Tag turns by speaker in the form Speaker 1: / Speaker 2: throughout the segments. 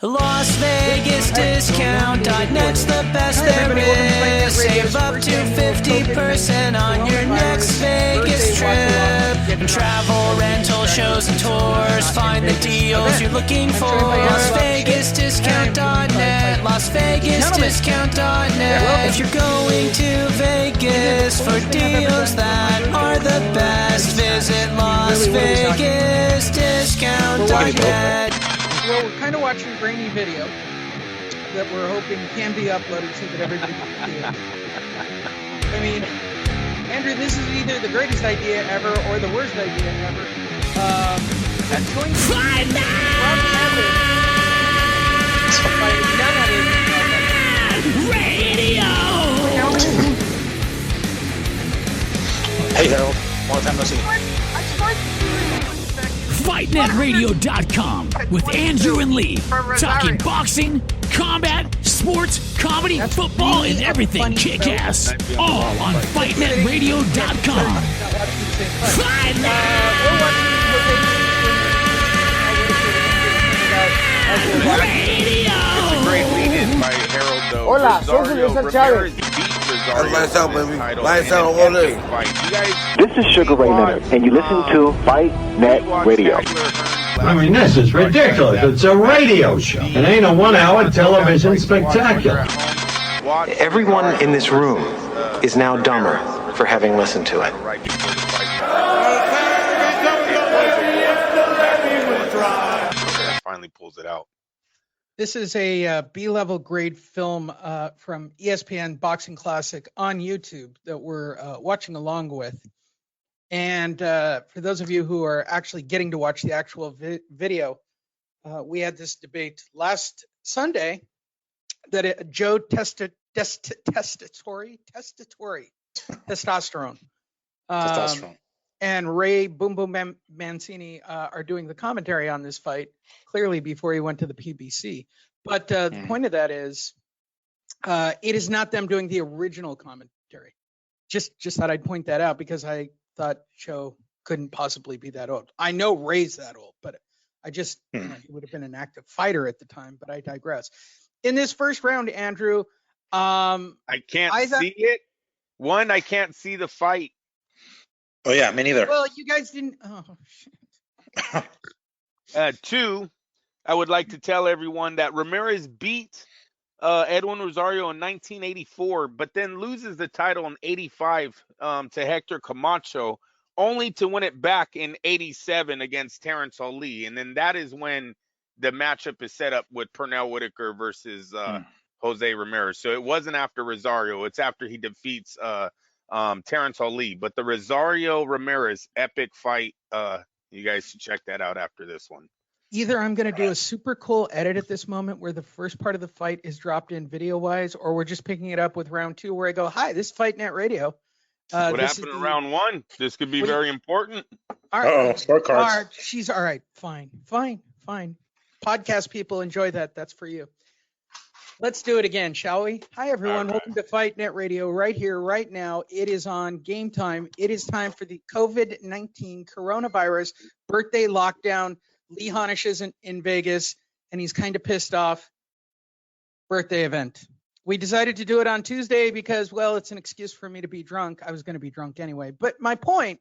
Speaker 1: Las Vegas discount.net's the best there is. Save up to 50% on your next Vegas trip. Travel, rental, shows, and tours. Find the deals you're looking for. Las Vegas discount.net. Las Vegas discount.net. If you're going to Vegas for deals that are the best, visit Las Vegas discount.net.
Speaker 2: Well, we're kind of watching a grainy video that we're hoping can be uploaded so that everybody can see it. I mean, Andrew, this is either the greatest idea ever or the worst idea ever. It's going to be from heaven by none other than
Speaker 3: Radio!
Speaker 4: Hey, Harold. Long time no see.
Speaker 3: FightNetRadio.com with Andrew and Lee, talking boxing, combat, sports, comedy, football, and everything kick-ass. All on FightNetRadio.com. Fight Radio!
Speaker 5: It's a great lead-in by Harold, though.
Speaker 6: Hola, soy Julio Chávez.
Speaker 5: Lights out, baby. Lights out all day.
Speaker 6: This is Sugar Ray Leonard, and you listen to Fight Net Radio.
Speaker 7: I mean, this is ridiculous. It's a radio show. It ain't a 1-hour television spectacular.
Speaker 8: Everyone in this room is now dumber for having listened to it.
Speaker 5: Finally pulls it out.
Speaker 2: This is a B-level grade film from ESPN Boxing Classic on YouTube that we're watching along with. And for those of you who are actually getting to watch the actual video, we had this debate last Sunday that Joe testosterone and Ray Boom Boom Mancini are doing the commentary on this fight, clearly before he went to the PBC. But the point of that is, it is not them doing the original commentary. Just thought I'd point that out because I thought Joe couldn't possibly be that old. I know Ray's that old, but I just, he would have been an active fighter at the time, but I digress. In this first round, Andrew,
Speaker 5: I can't see it. One, I can't see the fight.
Speaker 4: Oh, yeah, me neither.
Speaker 2: Well, you guys didn't. Oh, shit.
Speaker 5: Two, I would like to tell everyone that Ramirez beat Edwin Rosario in 1984, but then loses the title in 85 to Hector Camacho, only to win it back in 87 against Terrence Ali. And then that is when the matchup is set up with Pernell Whitaker versus Jose Ramirez. So it wasn't after Rosario. It's after he defeats Terrence Ali. But the Rosario Ramirez epic fight, you guys should check that out after this one.
Speaker 2: Either I'm going to do a super cool edit at this moment where the first part of the fight is dropped in video-wise, or we're just picking it up with round two where I go, hi, this is Fight Net Radio.
Speaker 5: What happened in round one? This could be very important.
Speaker 2: All right.
Speaker 4: Scorecards.
Speaker 2: All right. She's all right. Fine. Podcast people, enjoy that. That's for you. Let's do it again, shall we? Hi, everyone. Welcome to Fight Net Radio right here, right now. It is on game time. It is time for the COVID-19 coronavirus birthday lockdown. Lee Honish isn't in Vegas, and he's kind of pissed off. Birthday event. We decided to do it on Tuesday because, well, it's an excuse for me to be drunk. I was going to be drunk anyway. But my point,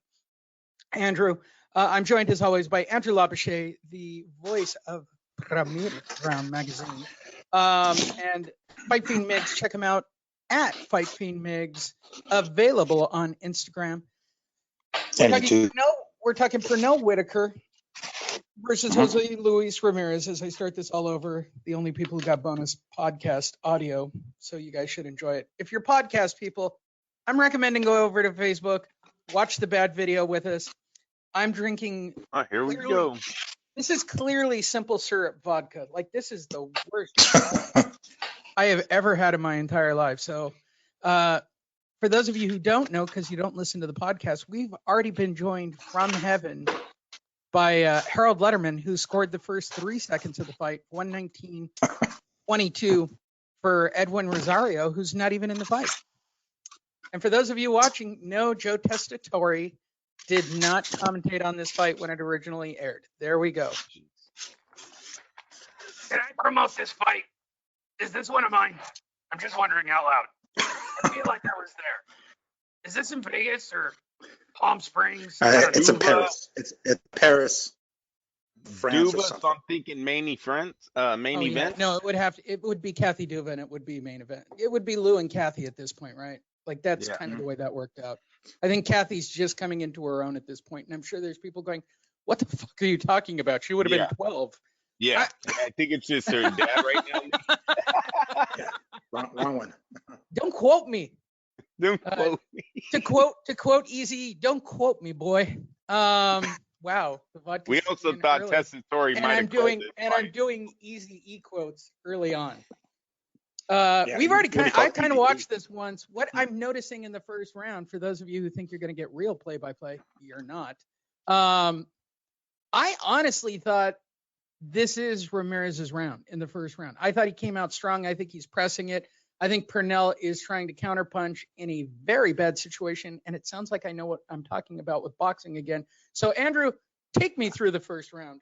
Speaker 2: Andrew, I'm joined as always by Andrew Levallois-Perret, the voice of Ramírez Round Magazine. And Fight Fiend Migs, check him out at Fight Fiend Migs, available on Instagram. We're talking Pernell Whitaker versus Jose Luis Ramirez. As I start this all over, the only people who got bonus podcast audio, so you guys should enjoy it. If you're podcast people, I'm recommending go over to Facebook, watch the bad video with us. I'm drinking.
Speaker 5: Here we go.
Speaker 2: This is clearly simple syrup vodka. Like, this is the worst I have ever had in my entire life. So for those of you who don't know, because you don't listen to the podcast, we've already been joined from heaven by Harold Letterman, who scored the first 3 seconds of the fight, 119-22 for Edwin Rosario, who's not even in the fight. And for those of you watching, no, Joe Testatore did not commentate on this fight when it originally aired. There we go.
Speaker 9: Can I promote this fight? Is this one of mine? I'm just wondering out loud. I feel like I was there. Is this in Vegas or Palm Springs?
Speaker 4: It's in Paris. It's Paris, France or
Speaker 5: Duba, so
Speaker 4: something.
Speaker 5: I'm thinking main event.
Speaker 2: No, it would be Kathy Duva and it would be main event. It would be Lou and Kathy at this point, right? Like that's kind of the way that worked out. I think Kathy's just coming into her own at this point, and I'm sure there's people going, "What the fuck are you talking about? She would have been 12."
Speaker 5: Yeah, I think it's just her dad right now.
Speaker 4: Wrong one.
Speaker 2: Don't quote me.
Speaker 5: Don't quote me.
Speaker 2: To quote Easy, don't quote me, boy. Wow.
Speaker 5: We also thought Tessitore might have called it.
Speaker 2: And I'm doing Easy E quotes early on. We've already I kind of watched this once. What I'm noticing in the first round, for those of you who think you're going to get real play-by-play, you're not. I honestly thought this is Ramirez's round in the first round. I thought he came out strong. I think he's pressing it. I think Pernell is trying to counterpunch in a very bad situation, and it sounds like I know what I'm talking about with boxing again. So, Andrew, take me through the first round.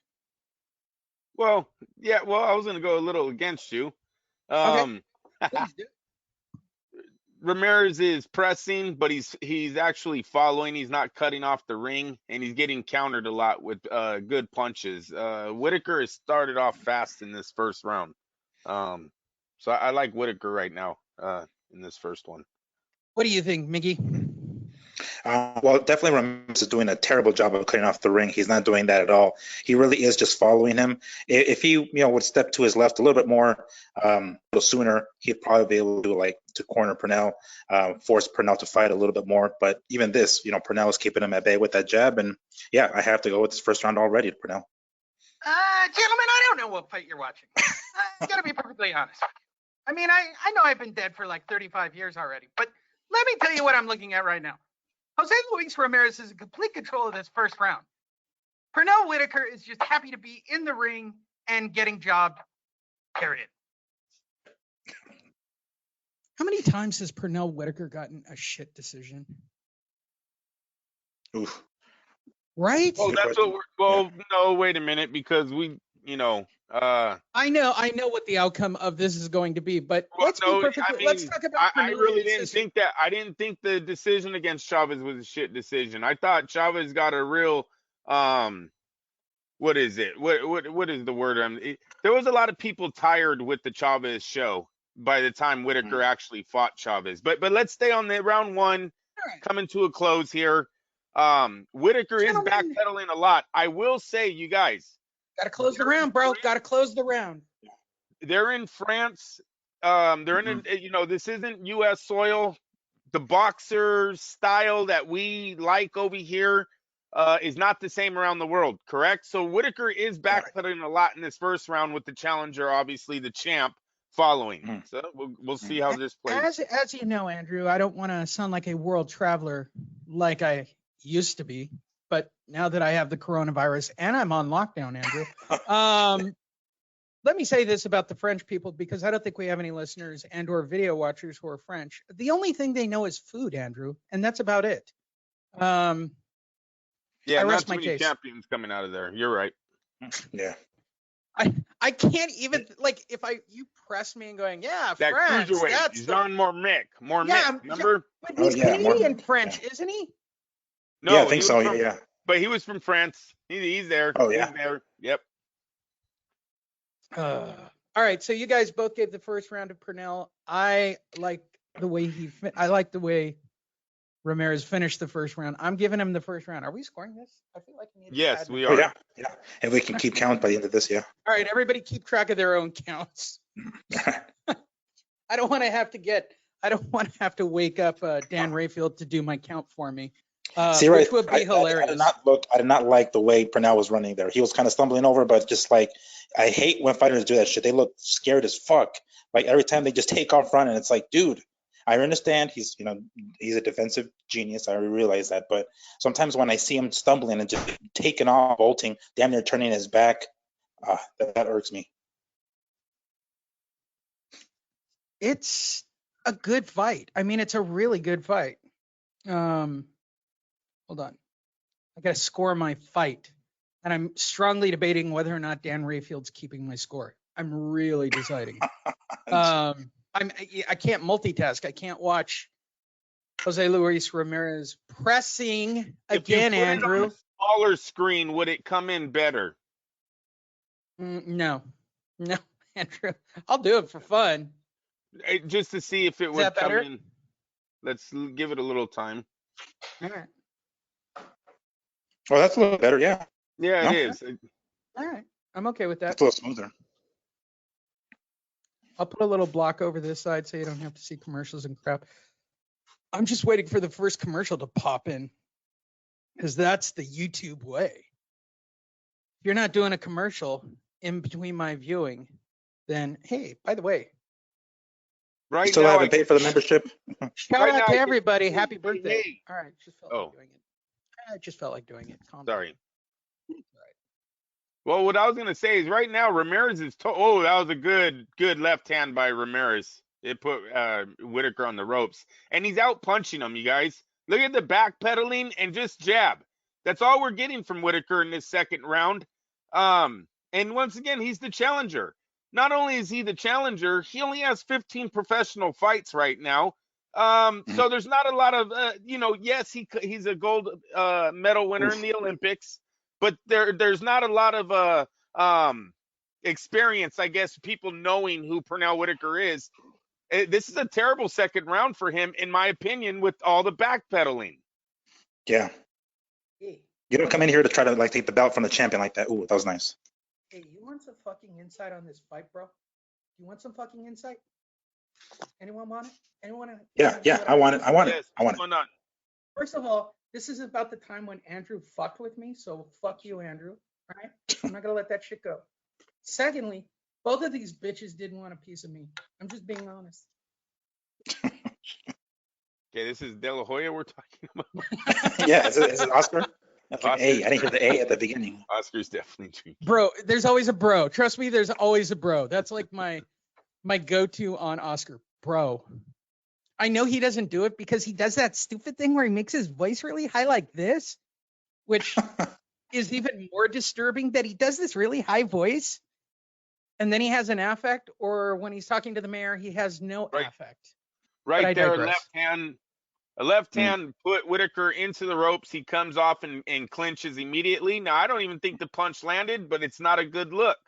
Speaker 5: Well, I was going to go a little against you.
Speaker 2: Okay. Please do.
Speaker 5: Ramirez is pressing, but he's actually following. He's not cutting off the ring, and he's getting countered a lot with good punches. Whitaker has started off fast in this first round. So I like Whitaker right now in this first one.
Speaker 2: What do you think, Miggy?
Speaker 4: Well, definitely Ramirez is doing a terrible job of cutting off the ring. He's not doing that at all. He really is just following him. If he, would step to his left a little bit more, a little sooner, he'd probably be able to corner Pernell, force Pernell to fight a little bit more. But even this, Pernell is keeping him at bay with that jab. And yeah, I have to go with this first round already to Pernell.
Speaker 9: Gentlemen, I don't know what fight you're watching. I gotta be perfectly honest. I mean, I know I've been dead for like 35 years already, but let me tell you what I'm looking at right now. Jose Luis Ramirez is in complete control of this first round. Pernell Whitaker is just happy to be in the ring and getting jobbed, period.
Speaker 2: How many times has Pernell Whitaker gotten a shit decision?
Speaker 4: Oof.
Speaker 2: Right?
Speaker 5: Oh, that's what no, wait a minute, because I
Speaker 2: know what the outcome of this is going to be, but let's talk about
Speaker 5: I really didn't think that. I didn't think the decision against Chavez was a shit decision. I thought Chavez got a real what is it? What is the word? There was a lot of people tired with the Chavez show by the time Whitaker actually fought Chavez. But let's stay on the round one, coming to a close here. Whitaker is backpedaling a lot. I will say, you guys,
Speaker 2: gotta close the round, bro. Gotta close the round.
Speaker 5: They're in France. They're in this isn't U.S. soil. The boxer style that we like over here is not the same around the world, correct? So Whitaker is backpedaling a lot in this first round with the challenger, obviously the champ, following. So we'll see how this plays.
Speaker 2: As you know, Andrew, I don't want to sound like a world traveler like I used to be, but now that I have the coronavirus and I'm on lockdown, Andrew, let me say this about the French people, because I don't think we have any listeners and or video watchers who are French. The only thing they know is food, Andrew, and that's about it.
Speaker 5: Yeah,
Speaker 2: I
Speaker 5: not
Speaker 2: rest
Speaker 5: too
Speaker 2: my
Speaker 5: many
Speaker 2: case.
Speaker 5: champions coming out of there. You're right.
Speaker 4: Yeah.
Speaker 2: I can't even, like, if you press me and going, yeah,
Speaker 5: That
Speaker 2: France,
Speaker 5: cruiserweight,
Speaker 2: that's
Speaker 5: Jean Mormick, remember?
Speaker 2: But he's Canadian French, isn't he?
Speaker 5: No,
Speaker 4: yeah, I think so. Yeah.
Speaker 5: But he was from France. He's there.
Speaker 4: Oh, yeah.
Speaker 5: He's there. Yep.
Speaker 2: All right, so you guys both gave the first round to Pernell. I like the way Ramirez finished the first round. I'm giving him the first round. Are we scoring this? I feel like we need.
Speaker 5: Yes, we are.
Speaker 4: Yeah. And we can keep count by the end of this. Yeah.
Speaker 2: All right, everybody, keep track of their own counts. I don't want to have to wake up Dan Rayfield to do my count for me. Which would be hilarious.
Speaker 4: I did not like the way Pernell was running there. He was kind of stumbling over, but just like, I hate when fighters do that shit. They look scared as fuck. Like every time they just take off running, it's like, dude, I understand he's a defensive genius. I realize that, but sometimes when I see him stumbling and just taking off, bolting, damn near turning his back, that irks me.
Speaker 2: It's a good fight. I mean, it's a really good fight. Hold on. I got to score my fight. And I'm strongly debating whether or not Dan Rayfield's keeping my score. I'm really deciding. I can't multitask. I can't watch Jose Luis Ramirez pressing again, Andrew.
Speaker 5: It on a smaller screen, would it come in better?
Speaker 2: No, Andrew. I'll do it for fun.
Speaker 5: Just to see if it would come
Speaker 2: better?
Speaker 5: in. Let's give it a little time.
Speaker 2: All right.
Speaker 4: Well, that's a little better, yeah.
Speaker 5: Yeah,
Speaker 4: No?
Speaker 5: it is.
Speaker 2: All right. I'm okay with that.
Speaker 4: It's a little smoother.
Speaker 2: I'll put a little block over this side so you don't have to see commercials and crap. I'm just waiting for the first commercial to pop in because that's the YouTube way. If you're not doing a commercial in between my viewing, then, hey, by the way.
Speaker 4: You still haven't paid for the membership?
Speaker 2: Shout out to everybody. Happy birthday.
Speaker 5: Hey.
Speaker 2: All right. Just felt like doing it. I just felt like doing it. Calm
Speaker 5: Sorry.
Speaker 2: down.
Speaker 5: Well, what I was going to say is right now, Ramirez is that was a good left hand by Ramirez. It put Whitaker on the ropes. And he's out punching him, you guys. Look at the backpedaling and just jab. That's all we're getting from Whitaker in this second round. And once again, he's the challenger. Not only is he the challenger, he only has 15 professional fights right now. So there's not a lot of, yes, he's a gold medal winner in the Olympics. But there's not a lot of experience, I guess, people knowing who Pernell Whitaker is. This is a terrible second round for him, in my opinion, with all the backpedaling.
Speaker 4: Yeah. You don't come in here to try to take the belt from the champion like that. Ooh, that was nice.
Speaker 2: Hey, you want some fucking insight on this fight, bro? You want some fucking insight? Anyone want it? Anyone?
Speaker 4: Yeah, I want it. I want it.
Speaker 2: First of all, this is about the time when Andrew fucked with me, so fuck you, Andrew. All right? I'm not gonna let that shit go. Secondly, both of these bitches didn't want a piece of me. I'm just being honest.
Speaker 5: Okay, this is De La Hoya we're talking about.
Speaker 4: Yeah, is it Oscar? Okay, A. I didn't hear the A at the beginning.
Speaker 5: Oscar's definitely drinking.
Speaker 2: Bro, there's always a bro. Trust me, there's always a bro. That's like my go-to on Oscar. Bro. I know he doesn't do it because he does that stupid thing where he makes his voice really high like this, which is even more disturbing that he does this really high voice and then he has an affect, or when he's talking to the mayor, he has no affect.
Speaker 5: Right there, left hand put Whitaker into the ropes. He comes off and clinches immediately. Now, I don't even think the punch landed, but it's not a good look.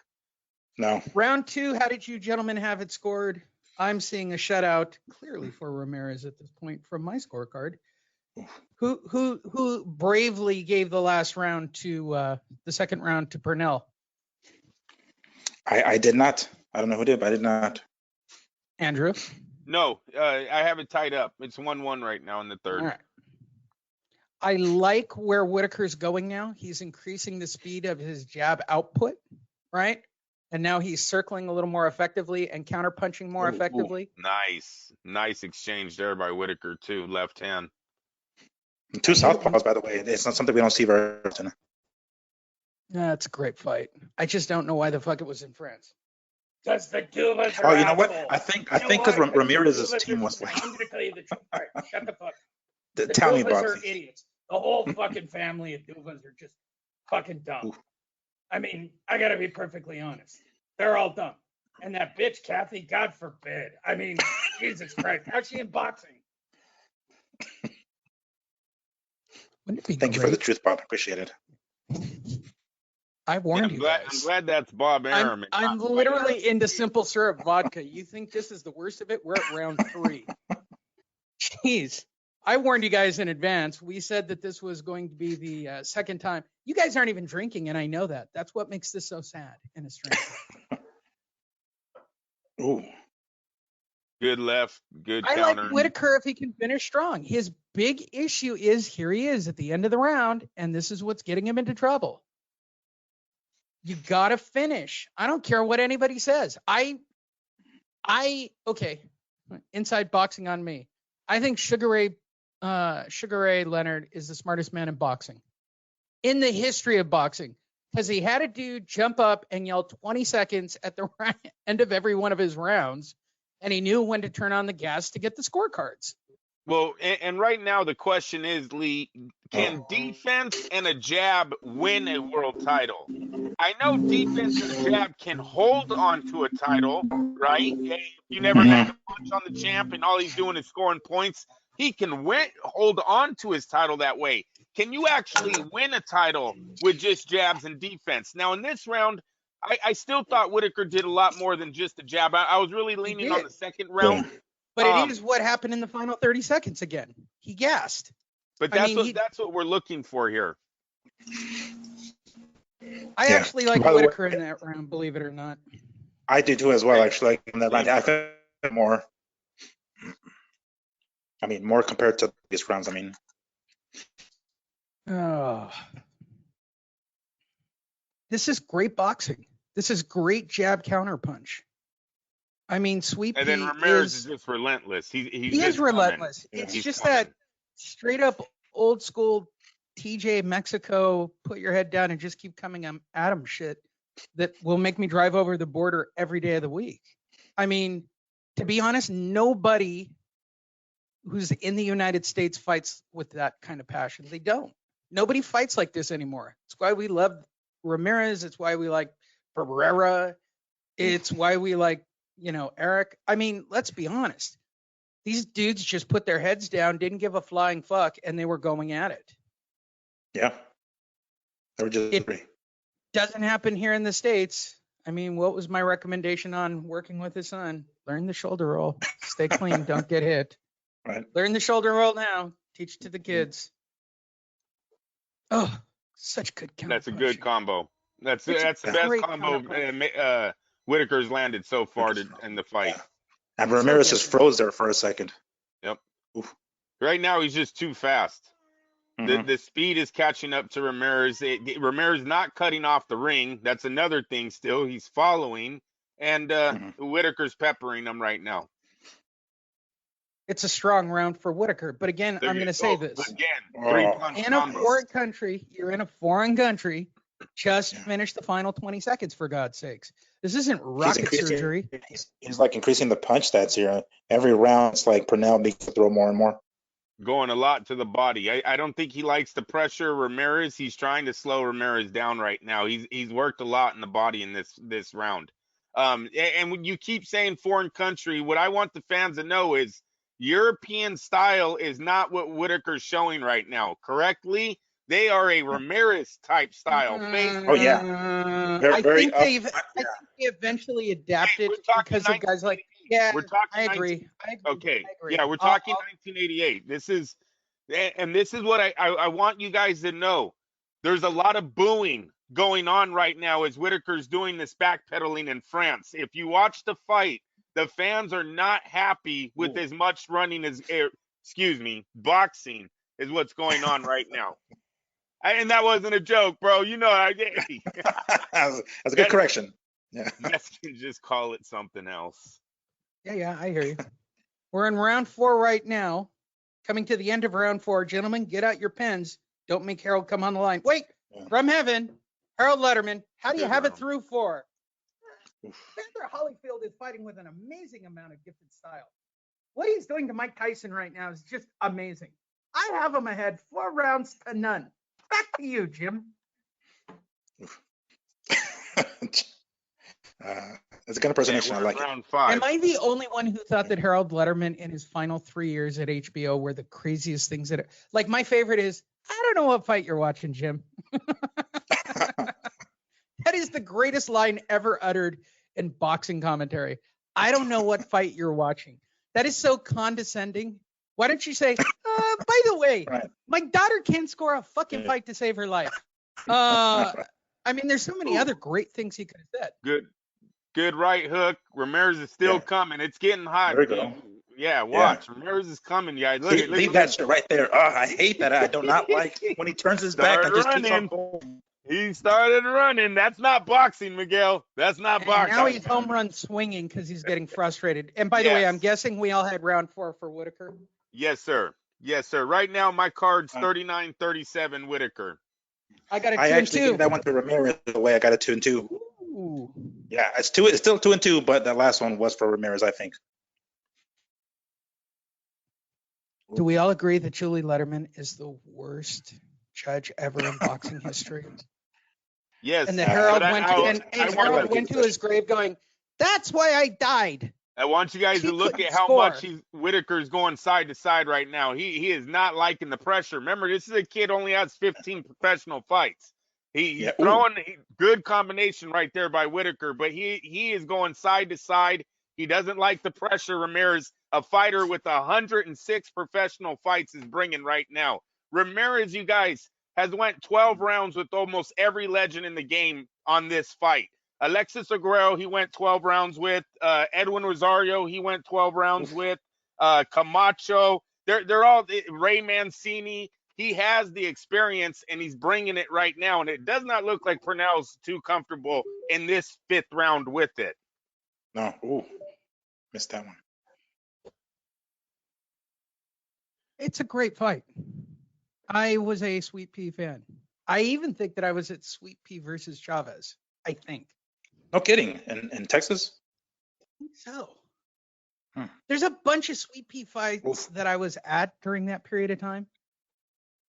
Speaker 4: No.
Speaker 2: Round 2, how did you gentlemen have it scored? I'm seeing a shutout clearly for Ramirez at this point from my scorecard. Who bravely gave the last round to the second round to Pernell?
Speaker 4: I did not. I don't know who did, but I did not.
Speaker 2: Andrew?
Speaker 5: No, I have it tied up. It's 1-1 right now in the third.
Speaker 2: All right. I like where Whitaker's going now. He's increasing the speed of his jab output, right? And now he's circling a little more effectively and counterpunching more effectively.
Speaker 5: Nice exchange there by Whitaker too. Left hand.
Speaker 4: 2 southpaws, by the way. It's not something we don't see very often.
Speaker 2: That's a great fight. I just don't know why the fuck it was in France. Because the two of us are
Speaker 4: Oh, you know what? I think because Ramirez's team was like.
Speaker 2: I'm going to tell you the truth. All right, shut the fuck.
Speaker 4: The
Speaker 2: two of us
Speaker 4: boxing.
Speaker 2: are idiots. The whole fucking family of Duvas are just fucking dumb.
Speaker 4: Ooh.
Speaker 2: I mean, I got to be perfectly honest. They're all dumb. And that bitch, Kathy, God forbid. I mean, Jesus Christ. How's she in boxing? Wouldn't it be
Speaker 4: Thank you for the truth, Bob. Appreciate it.
Speaker 2: I warned you guys.
Speaker 5: I'm glad that's Bob Arum.
Speaker 2: I'm literally into simple syrup vodka. You think this is the worst of it? We're at round 3. Jeez. I warned you guys in advance. We said that this was going to be the second time. You guys aren't even drinking, and I know that. That's what makes this so sad in a strange way.
Speaker 4: Ooh.
Speaker 5: Good left, good
Speaker 2: I
Speaker 5: counter.
Speaker 2: like Whitaker if he can finish strong. His big issue is here he is at the end of the round, and this is what's getting him into trouble. You got to finish. I don't care what anybody says. Okay, inside boxing on me. I think Sugar Ray Leonard is the smartest man in boxing. In the history of boxing. Because he had a dude jump up and yell 20 seconds at the end of every one of his rounds, and he knew when to turn on the gas to get the scorecards.
Speaker 5: Well, and right now the question is, Lee, can defense and a jab win a world title? I know defense and a jab can hold on to a title, right? If you never land a punch on the champ and all he's doing is scoring points, he can hold on to his title that way. Can you actually win a title with just jabs and defense? Now, in this round, I still thought Whitaker did a lot more than just a jab. I was really leaning on the second round.
Speaker 2: But it is what happened in the final 30 seconds again. He gassed.
Speaker 5: But that's what we're looking for here.
Speaker 2: I actually like Whitaker in that round, believe it or not.
Speaker 4: I do too as well, actually. Like in that round, I feel more. I mean, more compared to these rounds. I mean,
Speaker 2: this is great boxing. This is great jab counterpunch. I mean, Sweet Pea
Speaker 5: and then Ramirez is just relentless. He
Speaker 2: is relentless. It's just that straight up old school TJ Mexico, put your head down and just keep coming at him shit that will make me drive over the border every day of the week. I mean, to be honest, nobody who's in the United States fights with that kind of passion. They don't. Nobody fights like this anymore. It's why we love Ramirez. It's why we like Pereira. It's why we like, Eric. I mean, let's be honest. These dudes just put their heads down, didn't give a flying fuck, and they were going at it.
Speaker 4: Yeah. They were just
Speaker 2: it doesn't happen here in the States. I mean, what was my recommendation on working with his son? Learn the shoulder roll. Stay clean. Don't get hit.
Speaker 4: Right.
Speaker 2: Learn the shoulder roll now. Teach it to the kids. Oh, such good combo.
Speaker 5: That's a good combo. That's the best combo Whitaker's landed so far in the fight.
Speaker 4: Yeah. And Ramirez just froze there for a second.
Speaker 5: Yep. Oof. Right now, he's just too fast. The speed is catching up to Ramirez. Ramirez not cutting off the ring. That's another thing still. He's following. And Whitaker's peppering him right now.
Speaker 2: It's a strong round for Whitaker. But again, I'm going to say this. In a foreign country, you're in a foreign country. Just finish the final 20 seconds, for God's sakes. This isn't rocket surgery.
Speaker 4: He's like increasing the punch stats here. Every round, it's like Pernell needs to throw more and more.
Speaker 5: Going a lot to the body. I don't think he likes to pressure Ramirez. He's trying to slow Ramirez down right now. He's worked a lot in the body in this round. And when you keep saying foreign country, what I want the fans to know is European style is not what Whitaker's showing right now. Correctly? They are a Ramirez type style.
Speaker 4: Oh yeah.
Speaker 2: I think they eventually adapted because of guys like. Yeah, I agree.
Speaker 5: Okay. Yeah, we're talking 1988. This is what I want you guys to know. There's a lot of booing going on right now as Whitaker's doing this backpedaling in France. If you watch the fight, the fans are not happy with as much running as boxing is what's going on right now. And that wasn't a joke, bro.
Speaker 4: That's a good correction. Yeah.
Speaker 5: Mexicans just call it something else.
Speaker 2: Yeah, I hear you. We're in round 4 right now. Coming to the end of round 4. Gentlemen, get out your pens. Don't make Harold come on the line. Wait, from heaven, Harold Letterman, how do you have it through 4? Sandra Holyfield is fighting with an amazing amount of gifted style. What he's doing to Mike Tyson right now is just amazing. I have him ahead 4 rounds to none. Back to you, Jim.
Speaker 4: It's a good impersonation. I like
Speaker 5: round 5.
Speaker 2: Am I the only one who thought that Harold Letterman in his final 3 years at HBO were the craziest things that like my favorite is, I don't know what fight you're watching, Jim. That is the greatest line ever uttered in boxing commentary. I don't know what fight you're watching. That is so condescending. Why don't you say, by the way, my daughter can't score a fucking fight to save her life. I mean, there's so many other great things he could have said.
Speaker 5: Good right hook. Ramirez is still coming. It's getting hot.
Speaker 4: There we go.
Speaker 5: Yeah, watch. Yeah. Ramirez is coming, guys.
Speaker 4: Leave that shit right there. Oh, I hate that. I do not like when he turns his back and just keeps on going.
Speaker 5: He started running. That's not boxing, Miguel. That's not boxing.
Speaker 2: Now he's home run swinging because he's getting frustrated. And by the way, I'm guessing we all had round 4 for Whitaker.
Speaker 5: Yes, sir. Right now, my card's 39-37 Whitaker.
Speaker 2: I got a 2-2.
Speaker 4: I actually think that went to Ramirez the way I got a 2-2.
Speaker 2: Ooh.
Speaker 4: Yeah, it's still 2-2, but the last one was for Ramirez, I think.
Speaker 2: Do we all agree that Julie Letterman is the worst judge ever in boxing history?
Speaker 5: Yes.
Speaker 2: And that Harold went to, and
Speaker 5: I
Speaker 2: Harold went to his grave going, "That's why I died."
Speaker 5: I want you guys
Speaker 2: She
Speaker 5: to look
Speaker 2: couldn't
Speaker 5: at how
Speaker 2: score.
Speaker 5: much Whitaker's going side to side right now. He is not liking the pressure. Remember, this is a kid only has 15 professional fights. He's throwing good combination right there by Whitaker, but he is going side to side. He doesn't like the pressure Ramirez, a fighter with 106 professional fights, is bringing right now. Ramirez, you guys, has went 12 rounds with almost every legend in the game on this fight. Alexis Aguero, he went 12 rounds with. Edwin Rosario, he went 12 rounds with. Camacho, they're all Ray Mancini. He has the experience, and he's bringing it right now. And it does not look like Pernell's too comfortable in this 5th round with it.
Speaker 4: No, ooh, missed that one.
Speaker 2: It's a great fight. I was a Sweet Pea fan. I even think that I was at Sweet Pea versus Chavez. I think.
Speaker 4: No kidding. In Texas?
Speaker 2: I think so. There's a bunch of Sweet Pea fights that I was at during that period of time.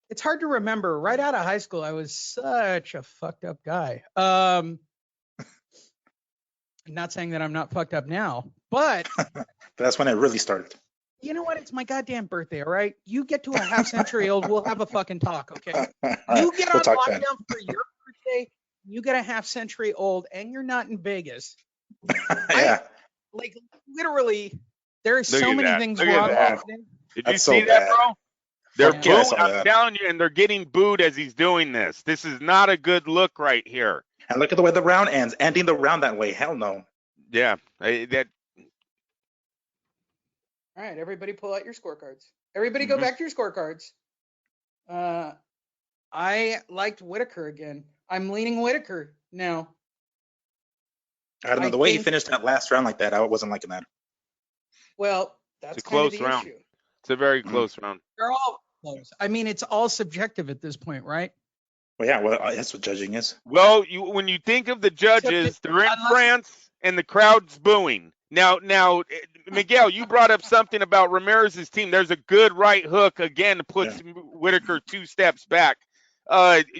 Speaker 2: It's hard to remember. Right out of high school, I was such a fucked up guy. I'm not saying that I'm not fucked up now, but
Speaker 4: That's when it really started.
Speaker 2: you know what? It's my goddamn birthday, all right? You get to a half century old, we'll have a fucking talk, okay? You get on lockdown for your birthday, you get a half century old, and you're not in Vegas.
Speaker 4: Yeah.
Speaker 2: Like, literally, there are
Speaker 5: Look
Speaker 2: so
Speaker 5: at
Speaker 2: many
Speaker 5: that.
Speaker 2: things
Speaker 5: Look at
Speaker 2: wrong
Speaker 5: that.
Speaker 2: with it.
Speaker 5: Did
Speaker 4: That's
Speaker 5: you
Speaker 4: so
Speaker 5: see that,
Speaker 4: bad.
Speaker 5: bro? They're
Speaker 4: Yeah, I
Speaker 5: booed.
Speaker 4: saw
Speaker 5: I'm
Speaker 4: that.
Speaker 5: telling you, and they're getting booed as he's doing this. This is not a good look right here.
Speaker 4: And look at the way the round ends. Ending the round that way. Hell no.
Speaker 5: Yeah,
Speaker 2: All right, everybody pull out your scorecards. Everybody go back to your scorecards. I liked Whitaker again. I'm leaning Whitaker now.
Speaker 4: I don't know. The way he finished that last round like that, I wasn't liking that.
Speaker 2: Well, that's
Speaker 5: it's a
Speaker 2: kind of
Speaker 5: close
Speaker 2: the
Speaker 5: round.
Speaker 2: issue.
Speaker 5: It's a very close round.
Speaker 2: They're all close. I mean, it's all subjective at this point, right?
Speaker 4: Well, yeah, well, that's what judging is.
Speaker 5: Well, when you think of the judges, they're in France and the crowd's booing. Now, Miguel, you brought up something about Ramirez's team. There's a good right hook again, puts Whitaker 2 steps back.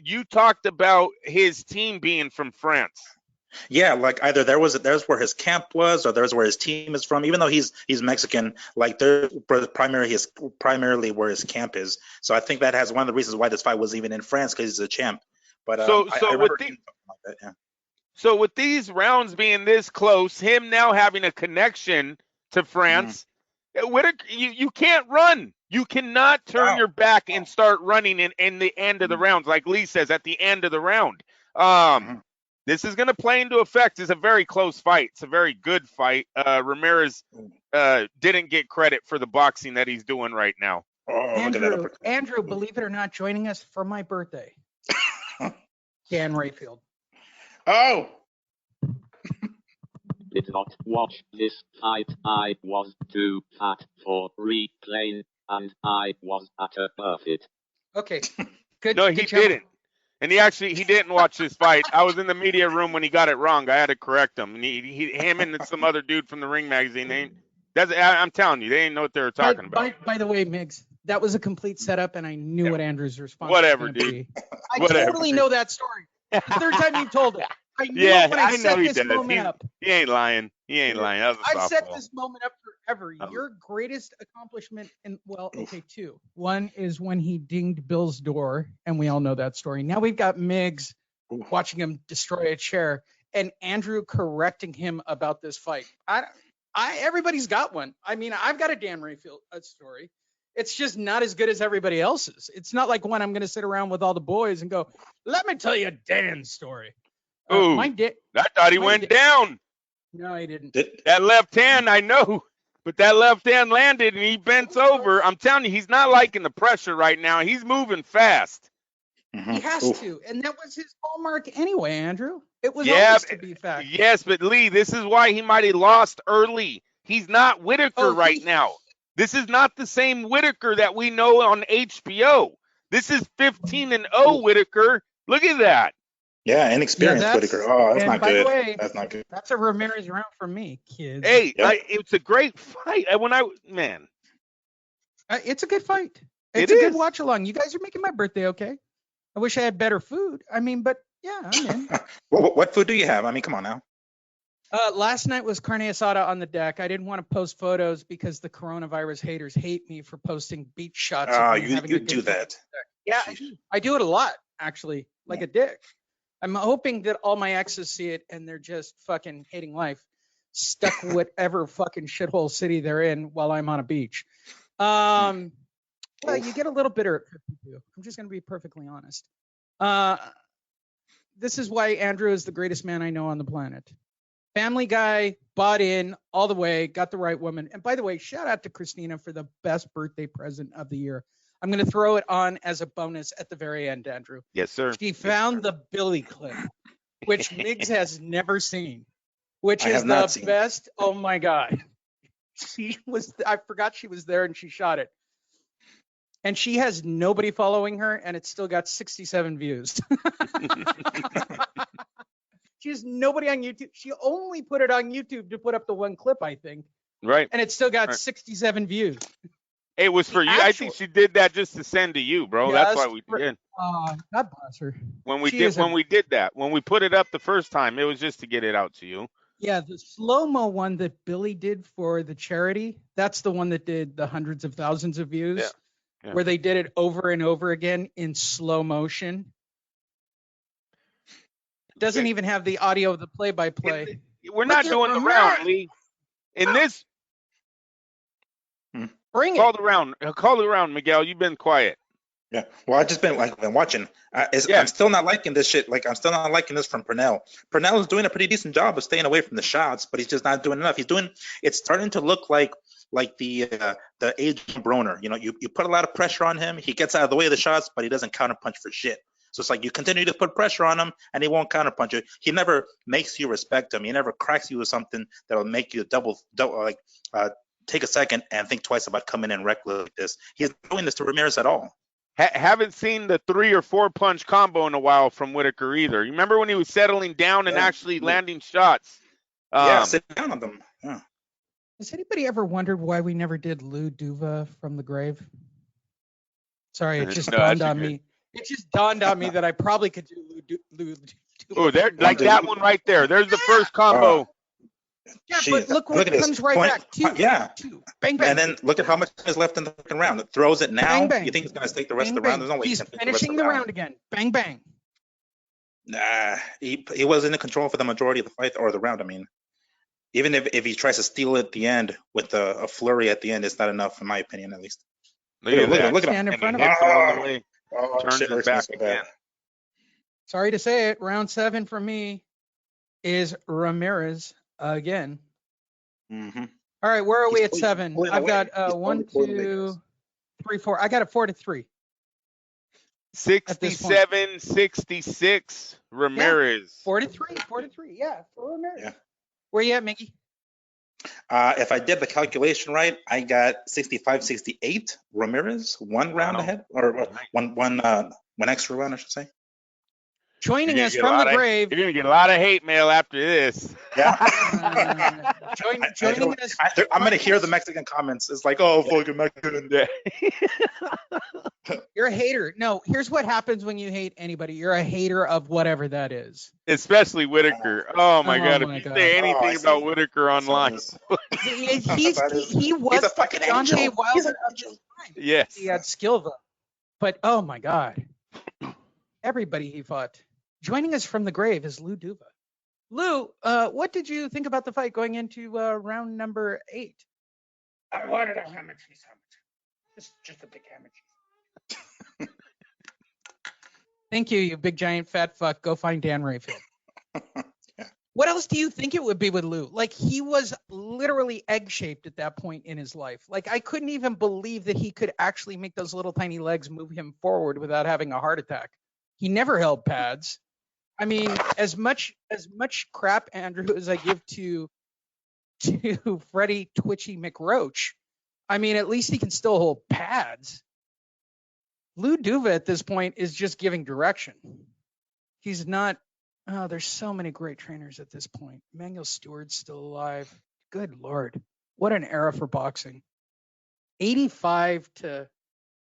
Speaker 5: You talked about his team being from France.
Speaker 4: Yeah, like either there's where his camp was, or there's where his team is from. Even though he's Mexican, like there's primarily where his camp is. So I think that has one of the reasons why this fight was even in France, because he's a champ. But
Speaker 5: So with these rounds being this close, him now having a connection to France, Whitaker, you can't run. You cannot turn your back and start running in the end of the rounds, like Lee says, at the end of the round. This is going to play into effect. It's a very close fight. It's a very good fight. Ramirez didn't get credit for the boxing that he's doing right now.
Speaker 2: Andrew, believe it or not, joining us for my birthday. Dan Rayfield.
Speaker 4: Oh.
Speaker 10: Did not watch this fight. I was too fat for replaying, and I was at a perfect.
Speaker 2: Okay. Good.
Speaker 5: No, he
Speaker 2: good job.
Speaker 5: didn't. And he didn't watch this fight. I was in the media room when he got it wrong. I had to correct him. And him and some other dude from the Ring magazine. I'm telling you, they didn't know what they were talking about.
Speaker 2: By the way, Miggs, that was a complete setup, and I knew what Andrew's response
Speaker 5: Whatever,
Speaker 2: was going to
Speaker 5: dude.
Speaker 2: be. I totally know that story. The third time you told it. I knew it when I set this moment up.
Speaker 5: He ain't lying. He ain't lying.
Speaker 2: I've set this moment up forever. Your greatest accomplishment, two. One is when he dinged Bill's door, and we all know that story. Now we've got Miggs watching him destroy a chair, and Andrew correcting him about this fight. Everybody's got one. I mean, I've got a Dan Rayfield story. It's just not as good as everybody else's. It's not like one I'm going to sit around with all the boys and go, let me tell you Dan's story.
Speaker 5: I thought he went down.
Speaker 2: No, he didn't.
Speaker 5: That left hand, I know. But that left hand landed and he bent over. I'm telling you, he's not liking the pressure right now. He's moving fast.
Speaker 2: He has to. And that was his hallmark anyway, Andrew. It was always to be fast.
Speaker 5: Yes, but Lee, this is why he might have lost early. He's not Whitaker right now. This is not the same Whitaker that we know on HBO. This is 15-0 Whitaker. Look at that.
Speaker 4: Yeah, inexperienced Whitaker. Oh, that's not good.
Speaker 2: Way,
Speaker 4: that's not good.
Speaker 2: That's a Ramirez round for me, kids.
Speaker 5: Hey, it's a great fight.
Speaker 2: It's a good fight. It's a good watch along. You guys are making my birthday okay. I wish I had better food. I mean, but yeah, I'm in.
Speaker 4: What food do you have? I mean, come on now.
Speaker 2: Last night was carne asada on the deck. I didn't want to post photos because the coronavirus haters hate me for posting beach shots.
Speaker 4: You do that.
Speaker 2: Yeah, I do it a lot, actually, like a dick. I'm hoping that all my exes see it and they're just fucking hating life, stuck whatever fucking shithole city they're in while I'm on a beach. Well, you get a little bitter at 52. I'm just going to be perfectly honest. This is why Andrew is the greatest man I know on the planet. Family guy, bought in all the way, got the right woman. And by the way, shout out to Christina for the best birthday present of the year. I'm going to throw it on as a bonus at the very end, Andrew.
Speaker 5: Yes, sir.
Speaker 2: She found the Billy clip, which Miggs has never seen, which is the best. Oh my God. I forgot she was there and she shot it. And she has nobody following her and it's still got 67 views. She has nobody on YouTube. She only put it on YouTube to put up the one clip, I think.
Speaker 5: Right.
Speaker 2: And it still got 67 views.
Speaker 5: It was for you. I think she did that just to send to you, bro.
Speaker 2: Yeah,
Speaker 5: that's why we did.
Speaker 2: God bless her.
Speaker 5: When we put it up the first time, it was just to get it out to you.
Speaker 2: Yeah, the slow-mo one that Billy did for the charity, that's the one that did the hundreds of thousands of views, where they did it over and over again in slow motion. Doesn't even have the audio of the play-by-play.
Speaker 5: We're not doing the round, Lee. In this,
Speaker 2: bring
Speaker 5: it. Call it around, Miguel. You've been quiet.
Speaker 4: Yeah. Well, I've just been watching. I'm still not liking this shit. Like, I'm still not liking this from Pernell. Pernell is doing a pretty decent job of staying away from the shots, but he's just not doing enough. It's starting to look like the Adrian Broner. You know, you put a lot of pressure on him. He gets out of the way of the shots, but he doesn't counterpunch for shit. So it's like you continue to put pressure on him, and he won't counterpunch you. He never makes you respect him. He never cracks you with something that'll make you take a second and think twice about coming in reckless like this. He's not doing this to Ramirez at all.
Speaker 5: Haven't seen the 3 or 4 punch combo in a while from Whitaker either. You remember when he was settling down and actually landing shots?
Speaker 4: Sitting down on them. Yeah.
Speaker 2: Has anybody ever wondered why we never did Lou Duva from the grave? Sorry, it just dawned on me. It just dawned on me that I probably could do Lou Duva.
Speaker 5: Oh, there, like that one right there. There's the first combo.
Speaker 2: Yeah, but look what comes right back. Two. Bang, bang.
Speaker 4: And then look at how much is left in the fucking round. It throws it now.
Speaker 2: Bang, bang.
Speaker 4: You think he's going to take the rest of the round? There's no way
Speaker 2: he's finishing the round again. Bang, bang.
Speaker 4: Nah, he wasn't in control for the majority of the fight or the round. I mean, even if he tries to steal it at the end with a flurry at the end, it's not enough, in my opinion, at least. Look at him.
Speaker 2: In front
Speaker 5: of him.
Speaker 4: Turns
Speaker 5: it back again.
Speaker 2: Sorry to say it, round 7 for me is Ramirez again.
Speaker 4: Mm-hmm.
Speaker 2: All right, where are we at 7? I've got 1, 2, 3, 4. I got a 4-3.
Speaker 5: 67-66, Ramirez.
Speaker 2: 4-3. Yeah, for Ramirez. Yeah. Where you at, Mickey?
Speaker 4: If I did the calculation right, I got 65-68 Ramirez, one round ahead, or one extra round, I should say.
Speaker 2: Joining us from the grave.
Speaker 5: You're gonna get a lot of hate mail after this.
Speaker 4: Yeah.
Speaker 2: Joining us.
Speaker 4: I'm gonna hear the Mexican comments. It's like, oh, fucking Mexican.
Speaker 2: You're a hater. No, here's what happens when you hate anybody. You're a hater of whatever that is.
Speaker 5: Especially Whitaker. Oh my God! If you say anything about Whitaker online,
Speaker 2: he was
Speaker 4: a fucking
Speaker 2: Deontay Wilder.
Speaker 5: Yes.
Speaker 2: He had skill though. But oh my God. Everybody he fought. Joining us from the grave is Lou Duva. Lou, what did you think about the fight going into round number 8?
Speaker 11: I wanted a ham and cheese sandwich. Just a big ham and cheese.
Speaker 2: Thank you, you big giant fat fuck. Go find Dan Rayfield. What else do you think it would be with Lou? Like, he was literally egg-shaped at that point in his life. Like, I couldn't even believe that he could actually make those little tiny legs move him forward without having a heart attack. He never held pads. I mean, as much crap, Andrew, as I give to Freddie Twitchy McRoach, I mean, at least he can still hold pads. Lou Duva at this point is just giving direction. He's not. Oh, there's so many great trainers at this point. Emmanuel Stewart's still alive. Good Lord. What an era for boxing. 85 to.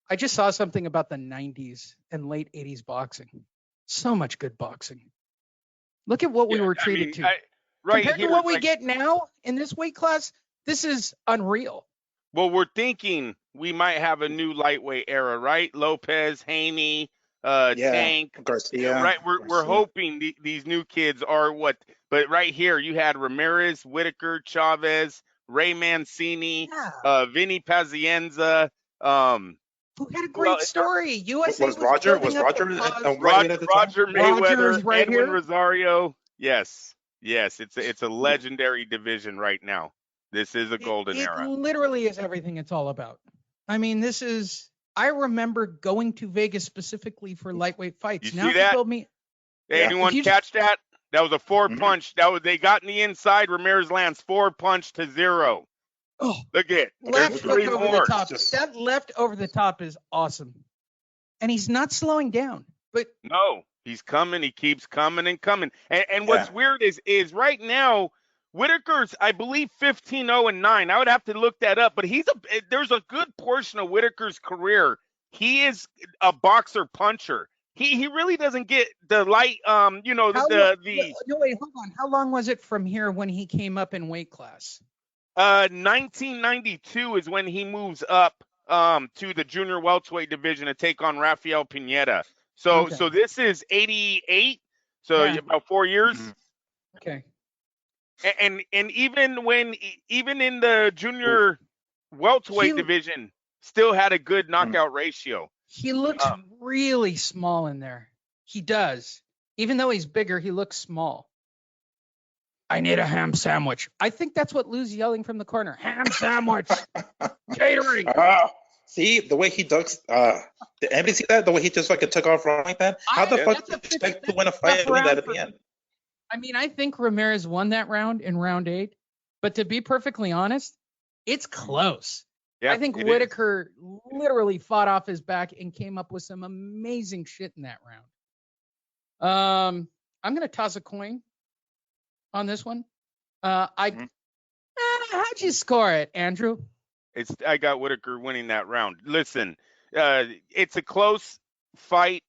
Speaker 2: I just saw something about the 90s and late 80s boxing. So much good boxing. Look at what we were treated to.
Speaker 5: Right
Speaker 2: Compared
Speaker 5: here,
Speaker 2: to what we
Speaker 5: like,
Speaker 2: get now in this weight class, this is unreal.
Speaker 5: well, we're thinking we might have a new lightweight era, right? Lopez, Haney, Tank,
Speaker 4: Garcia.
Speaker 5: right? We're hoping these new kids are what. But right here, you had Ramirez, Whitaker, Chavez, Ray Mancini, Vinny Pazienza.
Speaker 2: Who had a great story? USA
Speaker 4: was Roger
Speaker 5: Roger Mayweather,
Speaker 2: right
Speaker 5: Edwin
Speaker 2: here.
Speaker 5: Rosario. Yes, it's a legendary division right now. This is a golden era.
Speaker 2: It literally is everything it's all about. I mean, I remember going to Vegas specifically for lightweight fights.
Speaker 5: You
Speaker 2: Now
Speaker 5: see that?
Speaker 2: told me,
Speaker 5: Anyone catch that? That was a 4-punch. They got in the inside. Ramirez lands 4-punch-0.
Speaker 2: Oh,
Speaker 5: look at it.
Speaker 2: Left hook
Speaker 5: Three
Speaker 2: over
Speaker 5: more.
Speaker 2: the top. That left over the top is awesome. And he's not slowing down. But
Speaker 5: no, he's coming. He keeps coming and coming. And what's weird is right now, Whitaker's, I believe, 15-0-9. I would have to look that up, but there's a good portion of Whitaker's career. He is a boxer puncher. He really doesn't get the light, No,
Speaker 2: wait, hold on. How long was it from here when he came up in weight class?
Speaker 5: 1992 is when he moves up to the junior welterweight division to take on Rafael Pineda. So this is 88. So about 4 years.
Speaker 2: Okay.
Speaker 5: And even in the junior welterweight division, still had a good knockout ratio.
Speaker 2: He looks really small in there. He does. Even though he's bigger, he looks small. I need a ham sandwich. I think that's what Lou's yelling from the corner. Ham sandwich. Catering.
Speaker 4: See the way he ducks. Did anybody see that? The way he just fucking took off like that? How the fuck do you expect to win a fight doing that at the end?
Speaker 2: I mean, I think Ramirez won that round in round 8. But to be perfectly honest, it's close.
Speaker 5: Yeah,
Speaker 2: I think Whitaker literally fought off his back and came up with some amazing shit in that round. I'm going to toss a coin on this one. How'd you score it, Andrew?
Speaker 5: I got Whitaker winning that round. Listen, it's a close fight.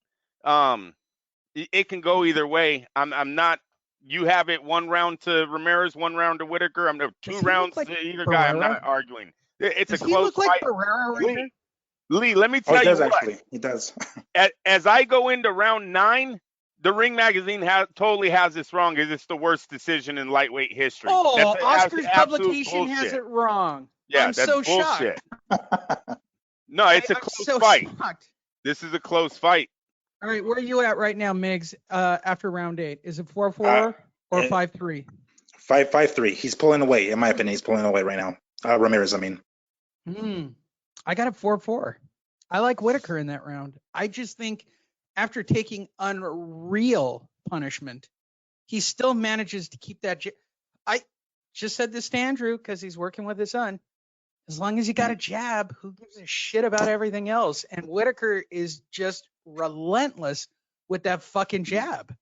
Speaker 5: It can go either way. I'm not. You have it 1 round to Ramirez, 1 round to Whitaker. I'm 2 rounds to either guy. I'm not arguing. It's a close
Speaker 2: he look
Speaker 5: fight.
Speaker 2: Like Barrera right there?
Speaker 5: Lee, let me tell you what.
Speaker 4: Actually. He does.
Speaker 5: As I go into round 9, the Ring Magazine totally has this wrong. It's the worst decision in lightweight history.
Speaker 2: Oh, Oscar's publication has it wrong.
Speaker 5: Yeah,
Speaker 2: I'm
Speaker 5: that's
Speaker 2: so
Speaker 5: bullshit.
Speaker 2: shocked.
Speaker 5: No, it's a close fight.
Speaker 2: Shocked.
Speaker 5: This is a close fight.
Speaker 2: All right, where are you at right now, Miggs? After round 8, is it 4-4 or 5-3?
Speaker 4: 5-3. He's pulling away. In my opinion, he's pulling away right now. Ramirez, I mean.
Speaker 2: I got a 4-4. I like Whitaker in that round. I just think after taking unreal punishment, he still manages to keep that. I just said this to Andrew because he's working with his son. As long as you got a jab, who gives a shit about everything else? And Whitaker is just relentless with that fucking jab.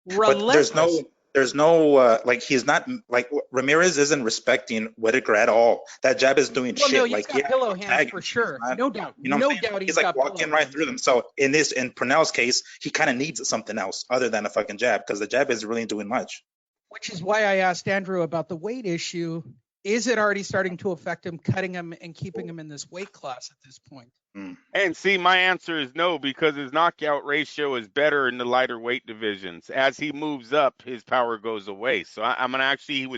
Speaker 2: Relentless.
Speaker 4: But there's no like he's not like Ramirez isn't respecting Whitaker at all. That jab is doing shit.
Speaker 2: No,
Speaker 4: like
Speaker 2: he's got pillow hands for sure. No doubt.
Speaker 4: You know
Speaker 2: no doubt
Speaker 4: he's like walking right through them. So in Pernell's case, he kind of needs something else other than a fucking jab because the jab isn't really doing much.
Speaker 2: Which is why I asked Andrew about the weight issue. Is it already starting to affect him, cutting him and keeping him in this weight class at this point?
Speaker 5: And see, my answer is no, because his knockout ratio is better in the lighter weight divisions. As he moves up, his power goes away. So I'm going to actually,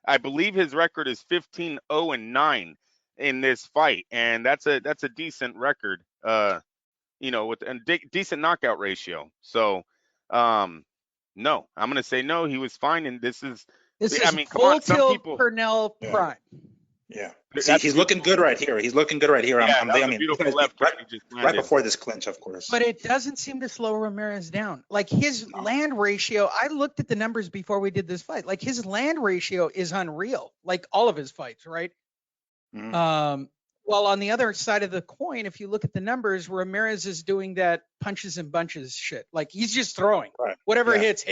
Speaker 5: I believe his record is 15-0-9 in this fight. And that's a decent record, with a decent knockout ratio. So, no, I'm going to say no, he was fine. And this is
Speaker 2: full tilt Pernell prime.
Speaker 4: Yeah. See, he's looking good right here. He's looking good right here.
Speaker 5: Yeah, beautiful left
Speaker 4: right before this clinch, of course.
Speaker 2: But it doesn't seem to slow Ramirez down. Like his land ratio, I looked at the numbers before we did this fight. Like his land ratio is unreal. Like all of his fights, right? Well, on the other side of the coin, if you look at the numbers, Ramirez is doing that punches and bunches shit. Like he's just throwing.
Speaker 4: Right.
Speaker 2: Whatever hits.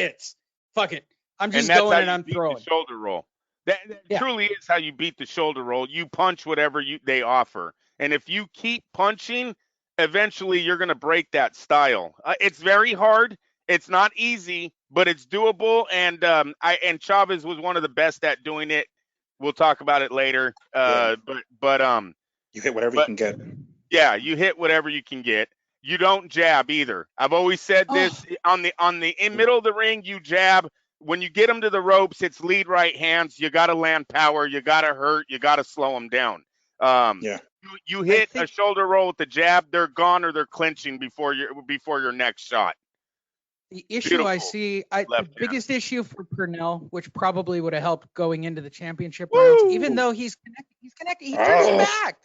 Speaker 2: Fuck it. I'm just going and I'm throwing.
Speaker 5: The shoulder roll. That truly is how you beat the shoulder roll. You punch whatever they offer. And if you keep punching, eventually you're going to break that style. It's very hard. It's not easy, but it's doable. And Chavez was one of the best at doing it. We'll talk about it later.
Speaker 4: You hit whatever you can get.
Speaker 5: Yeah, you hit whatever you can get. You don't jab either. I've always said this in middle of the ring. You jab. When you get them to the ropes, it's lead right hands. You got to land power. You got to hurt. You got to slow them down. You hit a shoulder roll with the jab, they're gone or they're clinching before your next shot.
Speaker 2: The issue I see, the biggest issue for Pernell, which probably would have helped going into the championship rounds, even though he's connected, he turns back.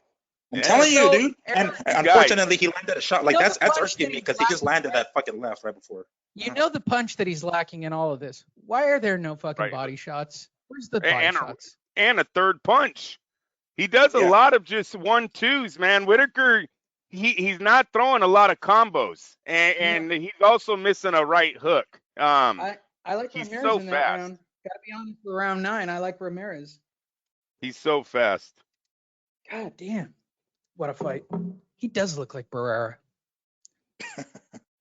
Speaker 4: I'm telling you, dude. And unfortunately, he landed a shot. Like, that's irking me because he just landed that fucking left right before.
Speaker 2: You know the punch that he's lacking in all of this. Why are there no fucking body shots? Where's the body shots?
Speaker 5: And a third punch. He does a lot of just 1-2s, man. Whitaker, he's not throwing a lot of combos, and he's also missing a right hook.
Speaker 2: I like
Speaker 5: he's
Speaker 2: Ramirez
Speaker 5: so
Speaker 2: in that
Speaker 5: fast.
Speaker 2: round. Got to be honest, for round 9, I like Ramirez.
Speaker 5: He's so fast.
Speaker 2: God damn, what a fight! He does look like Barrera.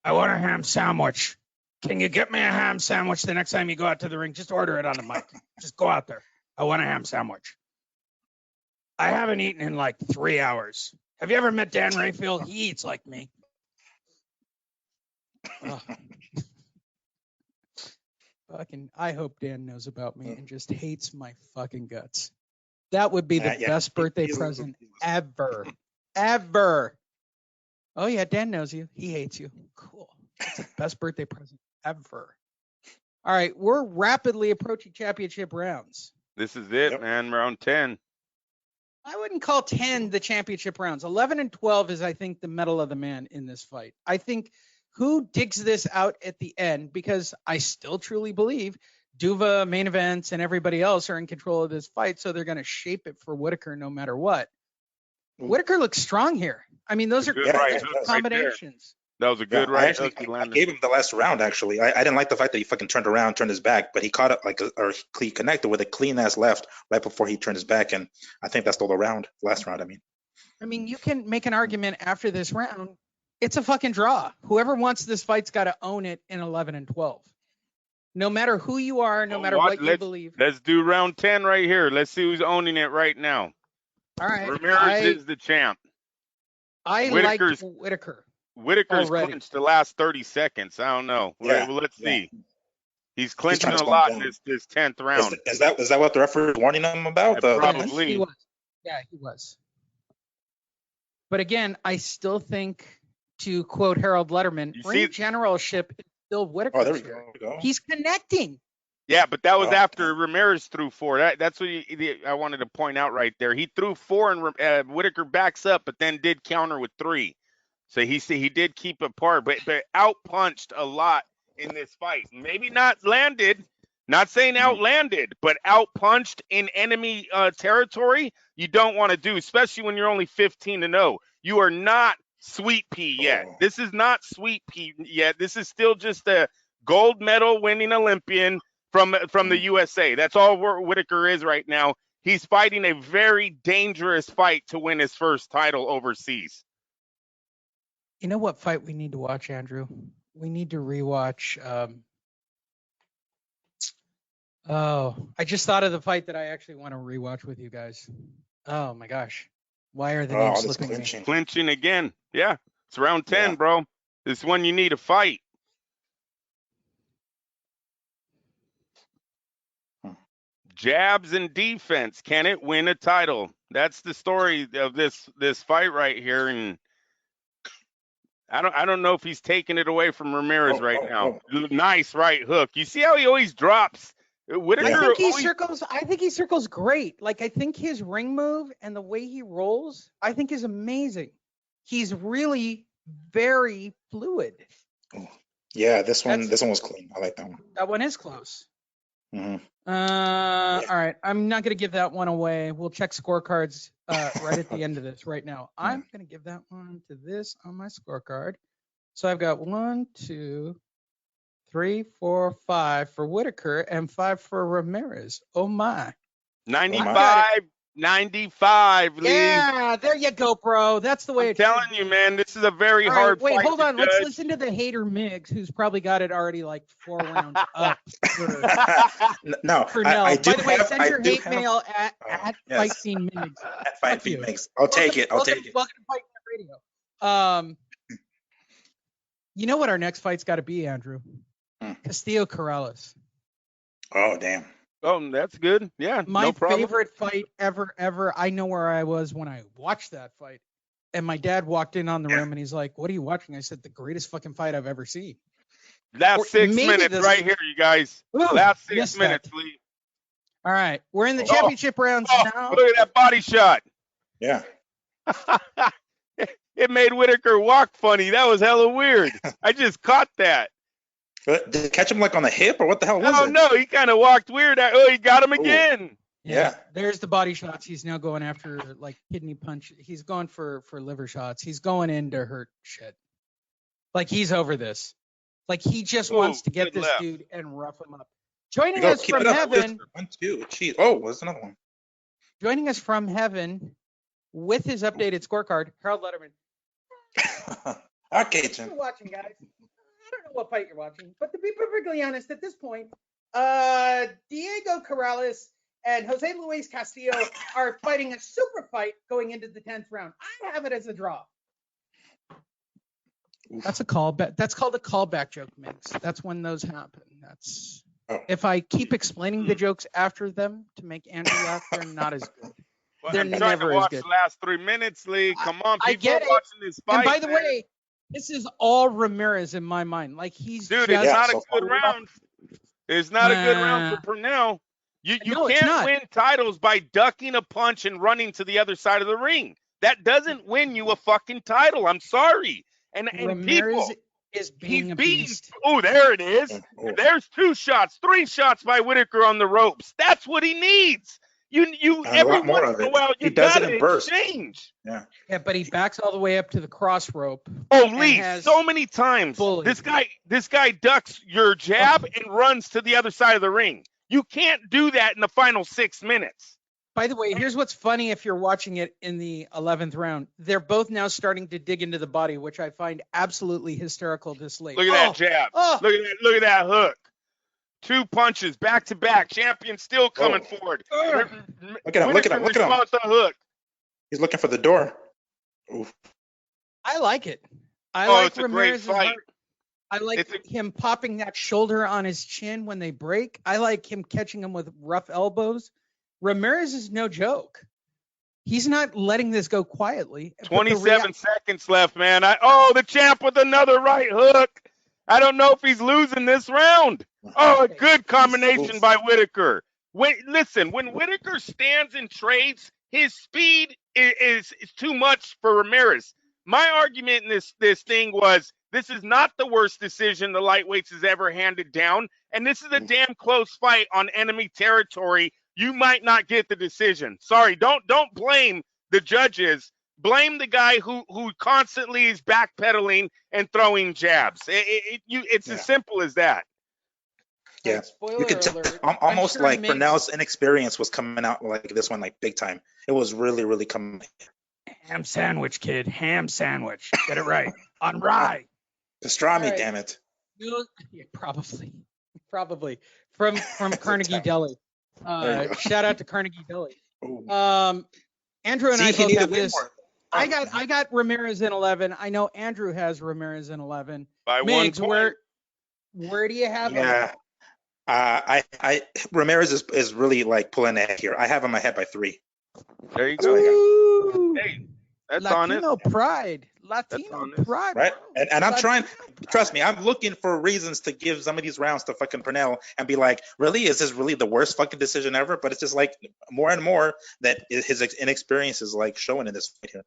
Speaker 11: I want a ham sandwich. Can you get me a ham sandwich the next time you go out to the ring? Just order it on the mic. Just go out there. I want a ham sandwich. I haven't eaten in like 3 hours. Have you ever met Dan Rayfield? He eats like me.
Speaker 2: Fucking, I hope Dan knows about me and just hates my fucking guts. That would be the best birthday present ever. Ever. Oh, yeah, Dan knows you. He hates you. Cool. That's the best birthday present ever. All right, we're rapidly approaching championship rounds.
Speaker 5: This is it, man. Round 10.
Speaker 2: I wouldn't call 10 the championship rounds. 11 and 12 is, I think, the medal of the man in this fight. I think who digs this out at the end, because I still truly believe Duva, main events, and everybody else are in control of this fight, so they're going to shape it for Whitaker no matter what. Whitaker looks strong here. I mean, those are good combinations.
Speaker 5: That was a good right
Speaker 4: hook. I gave him the last round, actually. I didn't like the fact that he fucking turned around, turned his back, but he caught it or he connected with a clean ass left right before he turned his back, and I think that's still the last round.
Speaker 2: I mean, you can make an argument after this round. It's a fucking draw. Whoever wants this fight's got to own it in 11 and 12. No matter who you are, no matter what you believe.
Speaker 5: Let's do round 10 right here. Let's see who's owning it right now.
Speaker 2: All right.
Speaker 5: Ramirez is the champ.
Speaker 2: I like Whitaker.
Speaker 5: Whitaker's clinched the last 30 seconds. I don't know. Let's see. He's clinching a lot in this 10th round.
Speaker 4: Is that what the referee was warning him about?
Speaker 5: Probably.
Speaker 2: He was. Yeah, he was. But again, I still think, to quote Harold Letterman, ring generalship is still Whitaker.
Speaker 4: Oh, there we go.
Speaker 2: He's connecting.
Speaker 5: Yeah, but that was after Ramirez threw 4. That's what I wanted to point out right there. He threw 4 and Whitaker backs up, but then did counter with 3. So he did keep it apart, but out-punched a lot in this fight. Maybe not landed, not saying outlanded, but out-punched in enemy territory. You don't want to do, especially when you're only 15-0. You are not Sweet Pea yet. This is not Sweet Pea yet. This is still just a gold medal winning Olympian from the USA. That's all Whitaker is right now. He's fighting a very dangerous fight to win his first title overseas.
Speaker 2: You know what fight we need to watch, Andrew? We need to rewatch. I just thought of the fight that I actually want to rewatch with you guys. Oh my gosh, why are the names slipping me?
Speaker 5: Clinching again. Yeah, it's round 10, bro. This one you need to fight. Jabs and defense. Can it win a title? That's the story of this fight right here, and I don't know if he's taking it away from Ramirez right now. Nice right hook. You see how he always drops? Whitaker,
Speaker 2: I think he circles great. Like, I think his ring move and the way he rolls, I think is amazing. He's really very fluid.
Speaker 4: Yeah, this one was clean. I like that one.
Speaker 2: That one is close.
Speaker 4: Mm-hmm.
Speaker 2: All right. I'm not going to give that one away. We'll check scorecards right at the end of this right now. I'm going to give that one to this on my scorecard. So I've got 1, 2, 3, 4, 5 for Whitaker and 5 for Ramirez. Oh my.
Speaker 5: 95 95, Lee.
Speaker 2: Yeah, there you go, bro. That's the way
Speaker 5: I'm
Speaker 2: it should
Speaker 5: telling
Speaker 2: be.
Speaker 5: you, man, this is a very
Speaker 2: All
Speaker 5: hard
Speaker 2: right, wait,
Speaker 5: fight
Speaker 2: hold
Speaker 5: to
Speaker 2: on. Let's
Speaker 5: judge.
Speaker 2: listen to the hater Miggs, who's probably got it already like 4 rounds up for
Speaker 4: No,
Speaker 2: Pernell.
Speaker 4: I do
Speaker 2: By the way,
Speaker 4: have-
Speaker 2: send
Speaker 4: I
Speaker 2: your
Speaker 4: do
Speaker 2: hate
Speaker 4: have-
Speaker 2: mail at
Speaker 4: yes.
Speaker 2: Fight Fiend Miggs.
Speaker 4: At Fight
Speaker 2: Fuck you.
Speaker 4: Fiend Mix. I'll take it. I'll take it.
Speaker 2: Welcome to Fight Net Radio. You know what our next fight's got to be, Andrew? Castillo Corrales.
Speaker 4: Oh, damn.
Speaker 5: Oh, that's good. Yeah,
Speaker 2: My
Speaker 5: no problem.
Speaker 2: favorite fight ever. I know where I was when I watched that fight. And my dad walked in on the room and he's like, "What are you watching?" I said, "The greatest fucking fight I've ever seen."
Speaker 5: Last
Speaker 2: Or
Speaker 5: 6
Speaker 2: maybe
Speaker 5: minutes
Speaker 2: this-
Speaker 5: right here, you guys.
Speaker 2: Ooh,
Speaker 5: Last 6
Speaker 2: missed
Speaker 5: minutes,
Speaker 2: that.
Speaker 5: Lee.
Speaker 2: All right, we're in the championship rounds now.
Speaker 5: Look at that body shot.
Speaker 4: Yeah.
Speaker 5: It made Whitaker walk funny. That was hella weird. I just caught that.
Speaker 4: But did it catch him like on the hip or what the hell was
Speaker 5: Oh,
Speaker 4: it?
Speaker 5: no, he kind of walked weird. Oh, he got him again.
Speaker 4: Yeah.
Speaker 2: There's the body shots. He's now going after like kidney punch. He's going for liver shots. He's going in to hurt shit. Like he's over this. Like he just wants to get
Speaker 5: good
Speaker 2: this
Speaker 5: left.
Speaker 2: dude and rough him up. Joining
Speaker 4: Go,
Speaker 2: us
Speaker 4: keep
Speaker 2: from
Speaker 4: it up.
Speaker 2: heaven.
Speaker 4: 1, 2. Jeez. Oh, what's another one?
Speaker 2: Joining us from heaven with his updated scorecard, Harold Letterman.
Speaker 4: Okay,
Speaker 2: What
Speaker 4: Jim.
Speaker 2: you're watching, guys. I don't know what fight you're watching, but to be perfectly honest, at this point, Diego Corrales and Jose Luis Castillo are fighting a super fight going into the 10th round. I have it as a draw. That's a callback. That's called a callback joke, Mix. That's when those happen. That's if I keep explaining the jokes after them to make Andrew laugh, they're not as good.
Speaker 5: Well,
Speaker 2: They're
Speaker 5: I'm trying
Speaker 2: never
Speaker 5: to
Speaker 2: as
Speaker 5: watch
Speaker 2: good.
Speaker 5: the last 3 minutes, Lee. Come on,
Speaker 2: I
Speaker 5: people
Speaker 2: get
Speaker 5: are
Speaker 2: it.
Speaker 5: watching this fight.
Speaker 2: And by the
Speaker 5: man.
Speaker 2: way, this is all Ramirez in my mind. Like he's
Speaker 5: Dude,
Speaker 2: just
Speaker 5: it's not a good round. It's not a good round for Pernell. You
Speaker 2: No, it's
Speaker 5: can't
Speaker 2: not.
Speaker 5: win titles by ducking a punch and running to the other side of the ring. That doesn't win you a fucking title. I'm sorry. And
Speaker 2: Ramirez
Speaker 5: people,
Speaker 2: is being
Speaker 5: he's
Speaker 2: a
Speaker 5: beating.
Speaker 2: beast.
Speaker 5: Oh, there it is.
Speaker 4: Oh.
Speaker 5: There's 2 shots, 3 shots by Whitaker on the ropes. That's what he needs. You
Speaker 4: And a
Speaker 5: every
Speaker 4: lot more
Speaker 5: once
Speaker 4: of
Speaker 5: in a
Speaker 4: it.
Speaker 5: while
Speaker 4: He
Speaker 5: you
Speaker 4: does it
Speaker 5: gotta
Speaker 4: in bursts.
Speaker 5: exchange.
Speaker 4: Yeah.
Speaker 2: Yeah, but he backs all the way up to the cross rope.
Speaker 5: Oh,
Speaker 2: and
Speaker 5: Lee,
Speaker 2: has
Speaker 5: so many times
Speaker 2: bullied.
Speaker 5: this guy ducks your jab and runs to the other side of the ring. You can't do that in the final 6 minutes.
Speaker 2: By the way, here's what's funny if you're watching it in the 11th round. They're both now starting to dig into the body, which I find absolutely hysterical this late.
Speaker 5: Look at that jab.
Speaker 2: Oh.
Speaker 5: Look at that hook. 2 punches back to back. Champion still coming forward.
Speaker 4: Look at him. Look at him. Look at him.
Speaker 5: Responds to the hook.
Speaker 4: He's looking for the door. Oof.
Speaker 2: I like it. I
Speaker 5: Oh,
Speaker 2: like
Speaker 5: it's a great
Speaker 2: Ramirez's
Speaker 5: fight.
Speaker 2: heart. I like him popping that shoulder on his chin when they break. I like him catching him with rough elbows. Ramirez is no joke. He's not letting this go quietly. but the
Speaker 5: 27 seconds left, man. The champ with another right hook. I don't know if he's losing this round. Oh, a good combination by Whitaker. Listen, when Whitaker stands and trades, his speed is too much for Ramirez. My argument in this thing was this is not the worst decision the lightweights has ever handed down, and this is a damn close fight on enemy territory. You might not get the decision. Sorry, don't blame the judges. Blame the guy who constantly is backpedaling and throwing jabs. It's as simple as that.
Speaker 4: Yeah,
Speaker 2: spoiler
Speaker 4: you could tell
Speaker 2: alert.
Speaker 4: almost
Speaker 2: I'm sure
Speaker 4: like
Speaker 2: Miggs-
Speaker 4: Pernell's inexperience was coming out like this one, like big time. It was really, really coming.
Speaker 11: Ham sandwich, kid. Ham sandwich. Get it right. On rye.
Speaker 4: Pastrami,
Speaker 2: Right.
Speaker 4: damn it.
Speaker 2: Yeah, probably from Carnegie Deli.
Speaker 4: There you go.
Speaker 2: Shout out to Carnegie Deli.
Speaker 4: Ooh.
Speaker 2: Andrew and
Speaker 4: See,
Speaker 2: I
Speaker 4: he
Speaker 2: both
Speaker 4: needed
Speaker 2: have
Speaker 4: way
Speaker 2: this.
Speaker 4: more.
Speaker 2: I got Ramirez in 11. I know Andrew has Ramirez in 11.
Speaker 5: By
Speaker 2: Miggs,
Speaker 5: 1 point.
Speaker 2: where do you have him?
Speaker 4: Yeah. I Ramirez is really like pulling ahead here. I have him ahead by 3.
Speaker 5: There you
Speaker 4: That's what I got.
Speaker 2: Ooh,
Speaker 5: Hey, that's honest.
Speaker 2: Latino pride.
Speaker 5: That's
Speaker 2: Latino
Speaker 5: honest.
Speaker 2: pride.
Speaker 4: Right? And I'm trying,
Speaker 2: Latino
Speaker 4: trust me, I'm looking for reasons to give some of these rounds to fucking Pernell and be like, really? Is this really the worst fucking decision ever? But it's just like more and more that his inexperience is like showing in this fight here.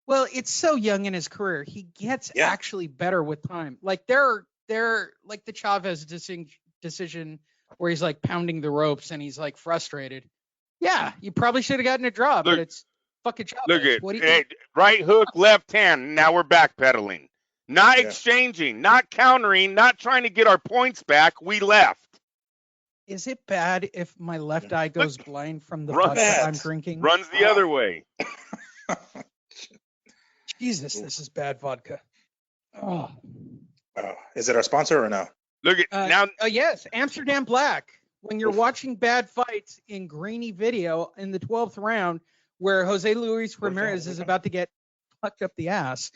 Speaker 2: Well, it's so young in his career. He gets
Speaker 4: Yeah.
Speaker 2: actually better with time. Like they're like the Chavez decision where he's like pounding the ropes and he's like frustrated. Yeah, you probably should have gotten a draw, but
Speaker 5: Look-
Speaker 2: it's fucking Chavez.
Speaker 5: Look at
Speaker 2: What do you think?
Speaker 5: right hook, left hand. Now we're backpedaling. Not
Speaker 4: Yeah.
Speaker 5: exchanging, not countering, not trying to get our points back. We left.
Speaker 2: Is it bad if my left eye goes blind from the
Speaker 5: Run
Speaker 2: vodka
Speaker 4: that.
Speaker 2: I'm drinking?
Speaker 5: Runs the other way.
Speaker 2: Jesus, this is bad vodka. Oh.
Speaker 4: Is it our sponsor or no?
Speaker 5: Look at now.
Speaker 2: Yes, Amsterdam Black. When you're watching bad fights in grainy video in the 12th round, where Jose Luis Ramirez is about to get fucked up the ass.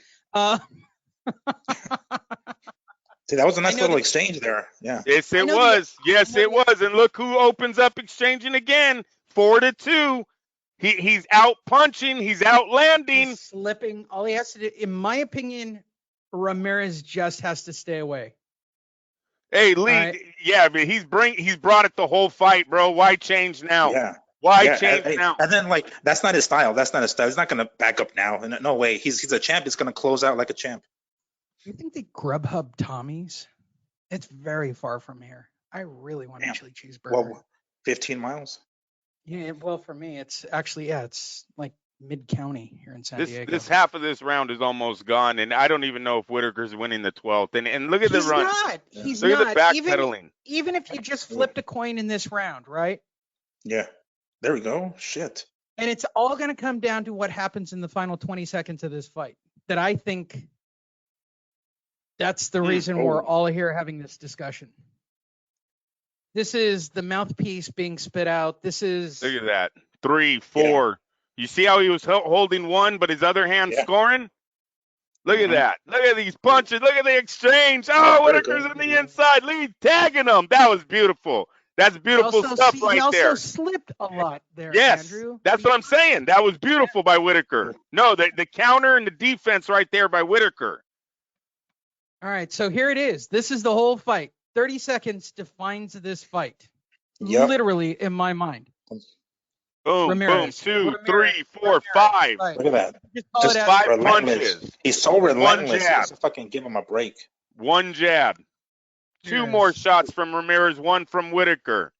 Speaker 4: See, that was a nice little exchange there. Yeah.
Speaker 5: Yes, it was. Yes, it was. And look who opens up exchanging again. 4-2. He's out punching. He's out landing.
Speaker 2: He's slipping. All he has to do, in my opinion, Ramirez just has to stay away.
Speaker 5: Hey, Lee. Yeah, but he's brought it the whole fight, bro. Why change now?
Speaker 4: Yeah.
Speaker 5: Why change now?
Speaker 4: And then that's not his style. That's not his style. He's not gonna back up now. No way. He's a champ. He's gonna close out like a champ.
Speaker 2: Do you think they Grubhub Tommy's? It's very far from here. I really want a chili cheeseburger.
Speaker 4: Well, 15 miles.
Speaker 2: Yeah, well, for me, it's actually, it's like mid-county here in San Diego.
Speaker 5: This half of this round is almost gone, and I don't even know if Whitaker's winning the 12th. And look at the run.
Speaker 2: He's
Speaker 5: look
Speaker 2: not.
Speaker 5: at the backpedaling.
Speaker 2: Even if you just flipped a coin in this round, right?
Speaker 4: Yeah. There we go. Shit.
Speaker 2: And it's all going to come down to what happens in the final 20 seconds of this fight. That I think that's the reason we're all here having this discussion. This is the mouthpiece being spit out. This is.
Speaker 5: Look at that. 3, 4. Yeah. You see how he was holding one, but his other hand scoring? Look at that. Look at these punches. Look at the exchange. Oh, Whitaker's on the inside. Lee tagging him. That was beautiful. That's beautiful stuff right there.
Speaker 2: He also slipped a lot there,
Speaker 5: yes,
Speaker 2: Andrew.
Speaker 5: That's what I'm saying. That was beautiful by Whitaker. No, the counter and the defense right there by Whitaker.
Speaker 2: All right, so here it is. This is the whole fight. 30 seconds defines this fight. Yep. Literally, in my mind.
Speaker 5: Boom,
Speaker 2: Ramirez.
Speaker 5: Boom, 2, 3, 4, 5.
Speaker 4: Look at that.
Speaker 5: Just 5 punches.
Speaker 4: He's so relentless. Just fucking give him a break.
Speaker 5: One jab. 2 more shots from Ramirez, 1 from Whitaker.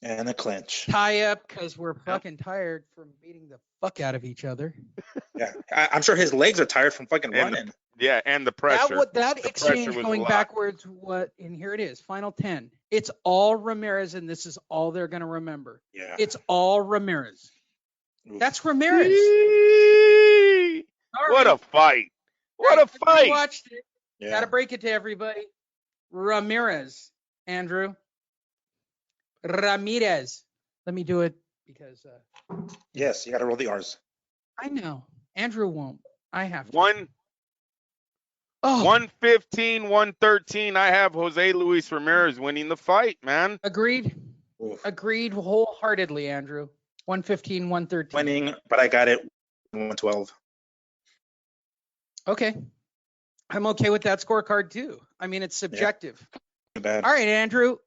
Speaker 4: And a clinch.
Speaker 2: Tie up because we're fucking tired from beating the fuck out of each other.
Speaker 4: Yeah, I'm sure his legs are tired from fucking running.
Speaker 5: And the pressure.
Speaker 2: That exchange going backwards, and here it is, final 10. It's all Ramirez, and this is all they're going to remember.
Speaker 4: Yeah.
Speaker 2: It's all Ramirez. Oof. That's Ramirez.
Speaker 5: What a fight. What a fight.
Speaker 2: You watched it. Yeah. Got to break it to everybody. Ramirez, Andrew. Ramirez. Let me do it because.
Speaker 4: Yes, you got to roll the R's.
Speaker 2: I know. Andrew won't. I have to.
Speaker 5: 115, 113. I have Jose Luis Ramirez winning the fight, man.
Speaker 2: Agreed. Oof. Agreed wholeheartedly, Andrew. 115, 113.
Speaker 4: Winning, but I got it 112.
Speaker 2: Okay. I'm okay with that scorecard too. I mean, it's subjective.
Speaker 4: Too bad.
Speaker 2: All right, Andrew.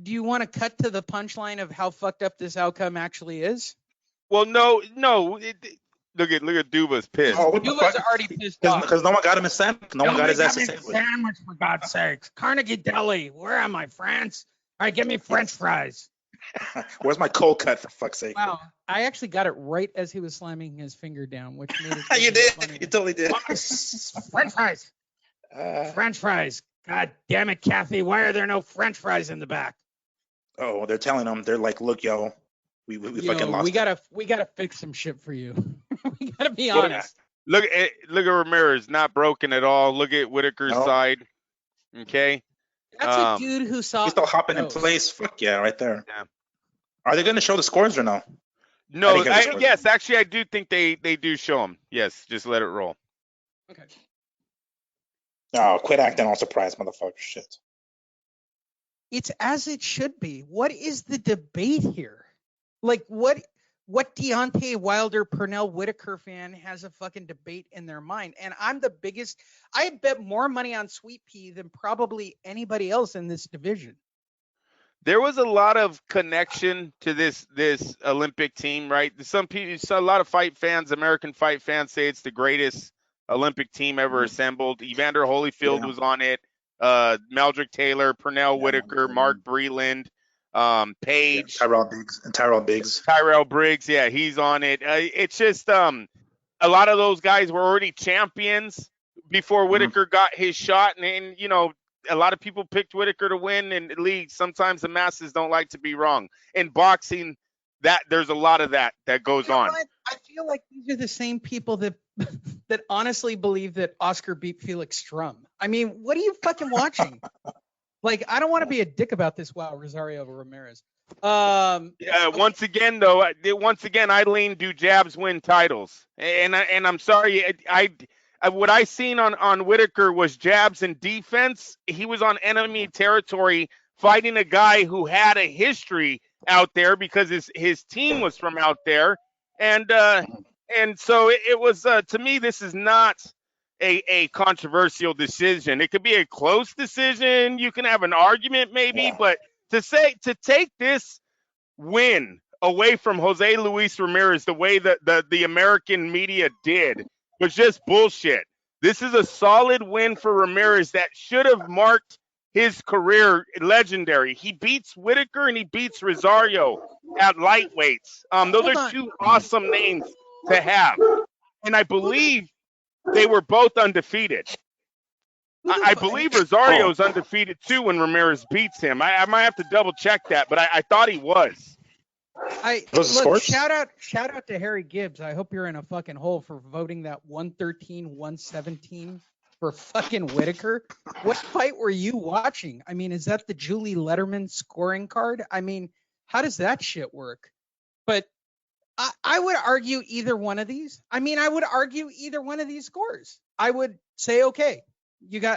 Speaker 2: Do you want to cut to the punchline of how fucked up this outcome actually is?
Speaker 5: Well, no. Look at Duba's pissed.
Speaker 2: Oh, Duba's already pissed off.
Speaker 4: Because no one got him a sandwich. No one got his ass a
Speaker 11: sandwich, for God's sakes. Carnegie Deli. Where am I, France? All right, give me French fries.
Speaker 4: Where's my cold cut, for fuck's sake?
Speaker 2: Wow. I actually got it right as he was slamming his finger down, which made it.
Speaker 4: You did. Funny. You totally did.
Speaker 11: French fries. French fries. God damn it, Kathy. Why are there no French fries in the back?
Speaker 4: Oh, they're telling them. They're like, look, we fucking lost.
Speaker 2: We gotta fix some shit for you. We gotta be honest.
Speaker 5: Look at Ramirez, not broken at all. Look at Whitaker's side. Okay.
Speaker 2: That's a dude who saw.
Speaker 4: He's still hopping in place. Fuck yeah, right there.
Speaker 5: Yeah.
Speaker 4: Are they going to show the scores or no?
Speaker 5: No. Yes, actually, I do think they do show them. Yes, just let it roll.
Speaker 2: Okay.
Speaker 4: Oh, quit acting all surprised, motherfucker. Shit.
Speaker 2: It's as it should be. What is the debate here? Like, what Deontay Wilder, Pernell, Whitaker fan has a fucking debate in their mind? And I'm the biggest. I bet more money on Sweet Pea than probably anybody else in this division.
Speaker 5: There was a lot of connection to this Olympic team, right? Some people, a lot of fight fans, American fight fans, say it's the greatest Olympic team ever assembled. Evander Holyfield was on it. Meldrick Taylor, Pernell Whitaker, Mark Breland, Page,
Speaker 4: Tyrell Biggs.
Speaker 5: Tyrell Briggs, yeah, he's on it. It's just a lot of those guys were already champions before Whitaker got his shot, and a lot of people picked Whitaker to win in the league. Sometimes the masses don't like to be wrong. In boxing, there's a lot of that goes on.
Speaker 2: What? I feel like these are the same people that that honestly believe that Oscar beat Felix Strum. I mean, what are you fucking watching? Like, I don't want to be a dick about this. Wow, Rosario Ramirez.
Speaker 5: Once again, though, I lean do jabs win titles, and I'm sorry, what I seen on Whitaker was jabs and defense. He was on enemy territory fighting a guy who had a history out there because his team was from out there, and so it was to me, this is not a controversial decision. It could be a close decision. You can have an argument maybe, but to take this win away from Jose Luis Ramirez the way that the American media did was just bullshit. This is a solid win for Ramirez that should have marked his career legendary. He beats Whitaker and he beats Rosario at lightweights. Those are two awesome names to have. And I believe they were both undefeated. I believe Rosario's undefeated too when Ramirez beats him. I might have to double check that, but I thought he was.
Speaker 2: Look, shout out to Harry Gibbs. I hope you're in a fucking hole for voting that 113-117 for fucking Whitaker. What fight were you watching? I mean, is that the Julie Letterman scoring card? I mean, how does that shit work? But I would argue either one of these. I mean, I would argue either one of these scores. I would say, okay,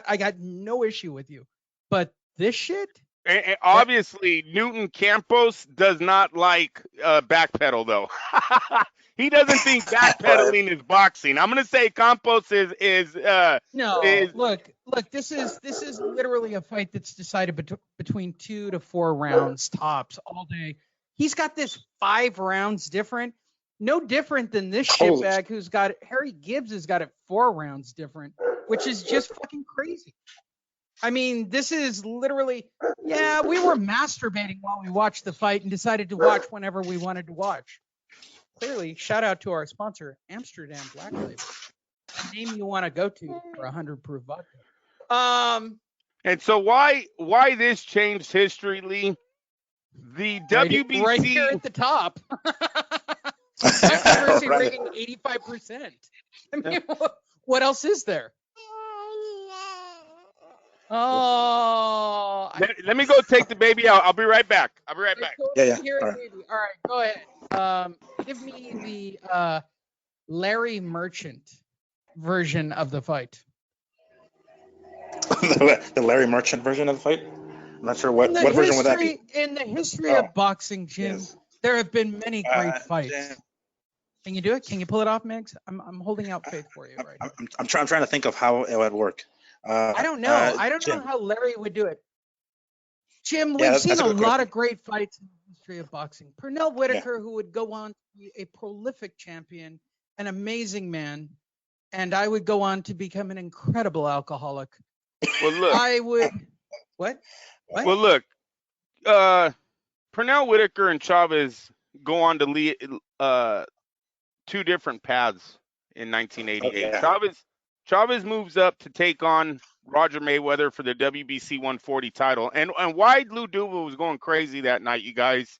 Speaker 2: I got no issue with you. But this shit?
Speaker 5: And obviously, Newton Campos does not like backpedal, though. He doesn't think backpedaling is boxing. I'm gonna say Campos is
Speaker 2: no. Look. This is literally a fight that's decided between 2 to 4 rounds tops all day. He's got this 5 rounds different. No different than this shitbag who's got Harry Gibbs has got it 4 rounds different, which is just fucking crazy. I mean, this is literally, we were masturbating while we watched the fight and decided to watch whenever we wanted to watch. Clearly, shout out to our sponsor, Amsterdam Black Label. The name you want to go to for 100 proof vodka.
Speaker 5: And so why this changed history, Lee? The WBC
Speaker 2: right here at the top. Controversy rating 85%. I mean, what else is there? Oh.
Speaker 5: Let me go take the baby out. I'll be right back.
Speaker 2: Yeah. All right, go ahead. Give me the Larry Merchant version of the fight.
Speaker 4: The Larry Merchant version of the fight? I'm not sure what version would that be.
Speaker 2: In the history of boxing, Jim, there have been many great fights. Can you do it? Can you pull it off, Migs? I'm holding out faith for you right now.
Speaker 4: I'm trying to think of how it would work.
Speaker 2: I don't know. I don't know how Larry would do it. Jim, we've seen a lot of great fights in the history of boxing. Pernell Whitaker, who would go on to be a prolific champion, an amazing man, and I would go on to become an incredible alcoholic.
Speaker 5: Well, look.
Speaker 2: I would. What?
Speaker 5: Well, look. Pernell Whitaker and Chavez go on to lead 2 different paths in 1988. Chavez moves up to take on Roger Mayweather for the WBC 140 title. And why Lou Duva was going crazy that night, you guys,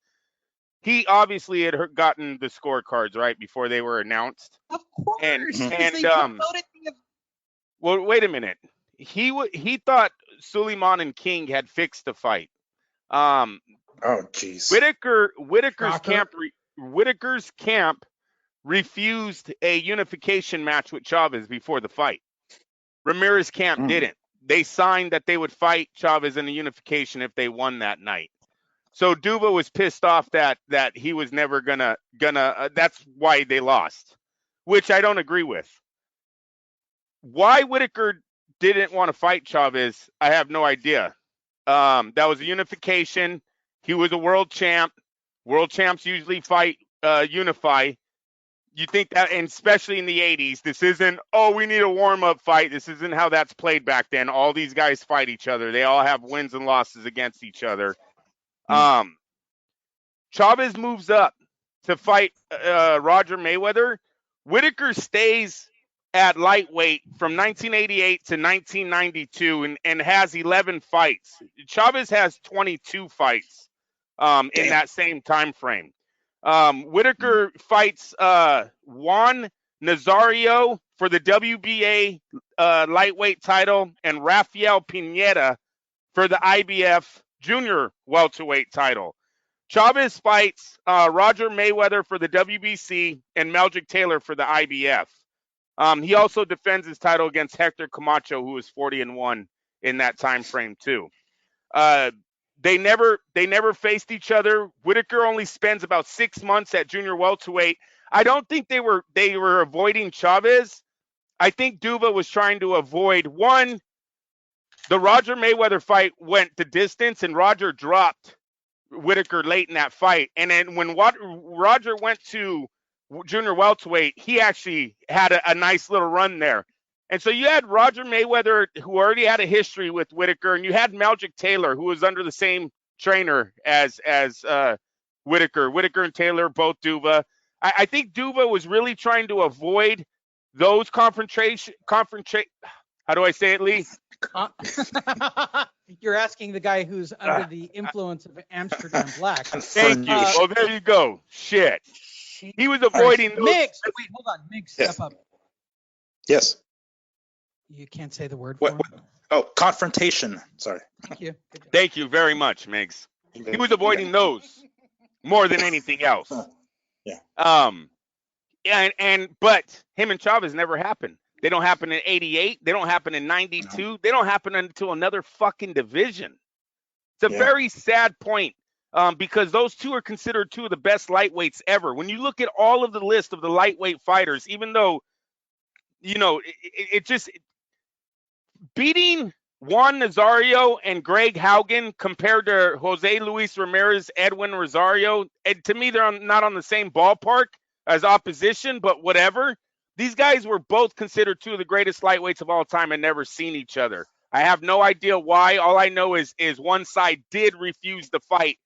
Speaker 5: he obviously had gotten the scorecards right before they were announced.
Speaker 2: Of course.
Speaker 5: Well, wait a minute. He thought Suleiman and King had fixed the fight.
Speaker 4: Oh, jeez.
Speaker 5: Whitaker's camp refused a unification match with Chavez before the fight. Ramirez camp didn't. They signed that they would fight Chavez in the unification if they won that night. So Duva was pissed off that he was never gonna that's why they lost, which I don't agree with. Why Whitaker didn't want to fight Chavez, I have no idea. That was a unification. He was a world champ. World champs usually fight unify. You think that, and especially in the 80s, this isn't, we need a warm-up fight. This isn't how that's played back then. All these guys fight each other. They all have wins and losses against each other. Chavez moves up to fight Roger Mayweather. Whitaker stays at lightweight from 1988 to 1992 and has 11 fights. Chavez has 22 fights in that same time frame. Whitaker fights Juan Nazario for the WBA lightweight title and Rafael Pineda for the IBF junior welterweight title. Chavez fights Roger Mayweather for the WBC and Meldrick Taylor for the IBF. He also defends his title against Hector Camacho, who was 40-1 in that time frame too. They never faced each other. Whitaker only spends about 6 months at junior welterweight. I don't think they were avoiding Chavez. I think Duva was trying to avoid one. The Roger Mayweather fight went the distance, and Roger dropped Whitaker late in that fight. And then when Roger went to junior welterweight, he actually had a nice little run there. And so you had Roger Mayweather, who already had a history with Whitaker, and you had Meldrick Taylor, who was under the same trainer as Whitaker. Whitaker and Taylor, both Duva. I think Duva was really trying to avoid those confrontation. How do I say it, Lee?
Speaker 2: You're asking the guy who's under the influence of Amsterdam Black.
Speaker 5: Thank you. Well, there you go. Shit. He was avoiding those.
Speaker 2: Mix. Wait, hold on. Mix,
Speaker 4: Yes.
Speaker 2: step up.
Speaker 4: Yes.
Speaker 2: You can't say the word
Speaker 4: What?
Speaker 2: for
Speaker 4: What?
Speaker 2: him.
Speaker 4: Oh, confrontation. Sorry.
Speaker 2: Thank you. Good job.
Speaker 5: Thank you very much, Migs. He was avoiding those more than anything else.
Speaker 4: Yeah.
Speaker 5: But him and Chavez never happened. They don't happen in 88. They don't happen in 92. They don't happen until another fucking division. It's a very sad point because those two are considered two of the best lightweights ever. When you look at all of the list of the lightweight fighters, even though, it just beating Juan Nazario and Greg Haugen compared to Jose Luis Ramirez, Edwin Rosario, and to me, they're not on the same ballpark as opposition, but whatever. These guys were both considered two of the greatest lightweights of all time and never seen each other. I have no idea why. All I know is one side did refuse the fight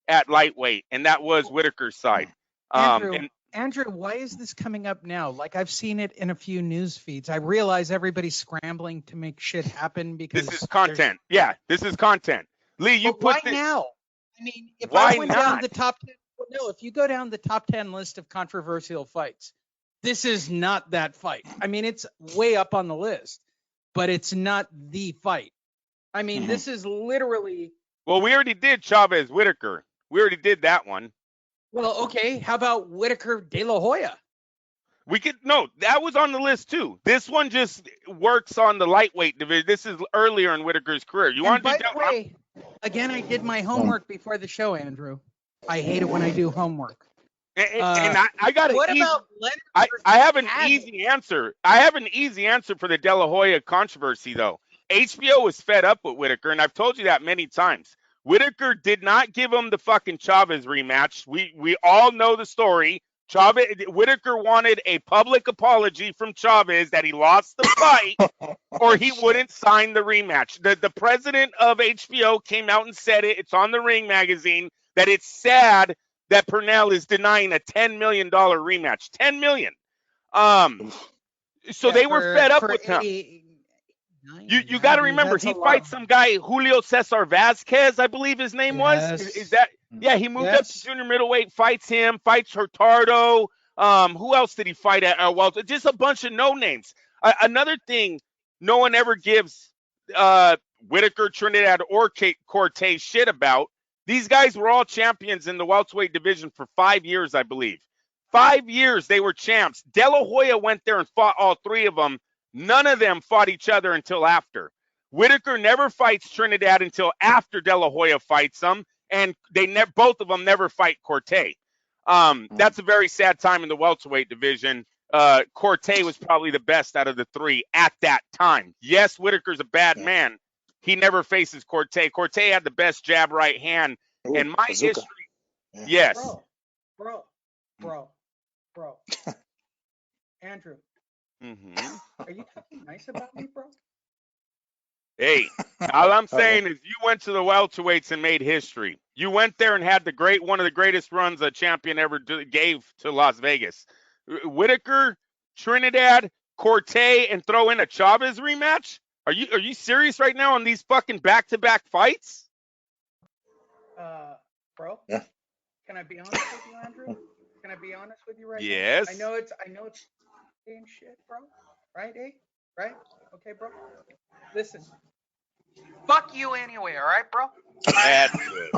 Speaker 5: at lightweight, and that was Whitaker's side.
Speaker 2: Andrew, why is this coming up now? Like, I've seen it in a few news feeds. I realize everybody's scrambling to make shit happen because
Speaker 5: this is content. Yeah, this is content. Lee, you
Speaker 2: why
Speaker 5: put this.
Speaker 2: now? I mean, if
Speaker 5: Why
Speaker 2: I went
Speaker 5: not?
Speaker 2: down the top 10, no, if you go down the top 10 list of controversial fights, this is not that fight. I mean, it's way up on the list, but it's not the fight. I mean, this is literally.
Speaker 5: Well, we already did Chavez Whitaker. We already did that one.
Speaker 2: Well, okay. How about Whitaker De La Hoya?
Speaker 5: That was on the list too. This one just works on the lightweight division. This is earlier in Whitaker's career. You want to do that?
Speaker 2: By the way, again, I did my homework before the show, Andrew. I hate it when I do homework.
Speaker 5: And I got an
Speaker 2: what
Speaker 5: easy,
Speaker 2: about Leonard?
Speaker 5: I have an easy answer. I have an easy answer for the De La Hoya controversy, though. HBO was fed up with Whitaker, and I've told you that many times. Whitaker did not give him the fucking Chavez rematch. We all know the story. Whitaker wanted a public apology from Chavez that he lost the fight, or he wouldn't sign the rematch. The president of HBO came out and said it. It's on the Ring magazine that it's sad that Pernell is denying a $10 million rematch. $10 million. So they were fed up with him. You got to remember, he fights some guy, Julio Cesar Vasquez, I believe his name was. Is that? Yeah, he moved up to junior middleweight, fights him, fights Hurtado. Who else did he fight at? Well, just a bunch of no names. Another thing, no one ever gives Whitaker, Trinidad, or Cortez shit about. These guys were all champions in the welterweight division for 5 years, I believe. 5 years they were champs. De La Hoya went there and fought all three of them. None of them fought each other until after. Whitaker never fights Trinidad until after De La Hoya fights them, and both of them never fight Cortez. That's a very sad time in the welterweight division. Cortez was probably the best out of the three at that time. Yes, Whitaker's a bad man. He never faces Cortez. Cortez had the best jab right hand. In my history, yes.
Speaker 2: Bro. Andrew. Are you talking nice about me, bro?
Speaker 5: Hey, all I'm saying is you went to the welterweights and made history. You went there and had one of the greatest runs a champion ever gave to Las Vegas. Whitaker, Trinidad, Corte and throw in a Chavez rematch? Are you serious right now on these fucking back-to-back fights?
Speaker 2: Bro.
Speaker 4: Yeah.
Speaker 2: Can I be honest with you, Andrew? Can I be honest with you right
Speaker 5: Yes.
Speaker 2: now? I know it's game shit, bro. Right, eh? Right? Okay, bro. Listen.
Speaker 9: Fuck you anyway, all right, bro?
Speaker 5: That's good.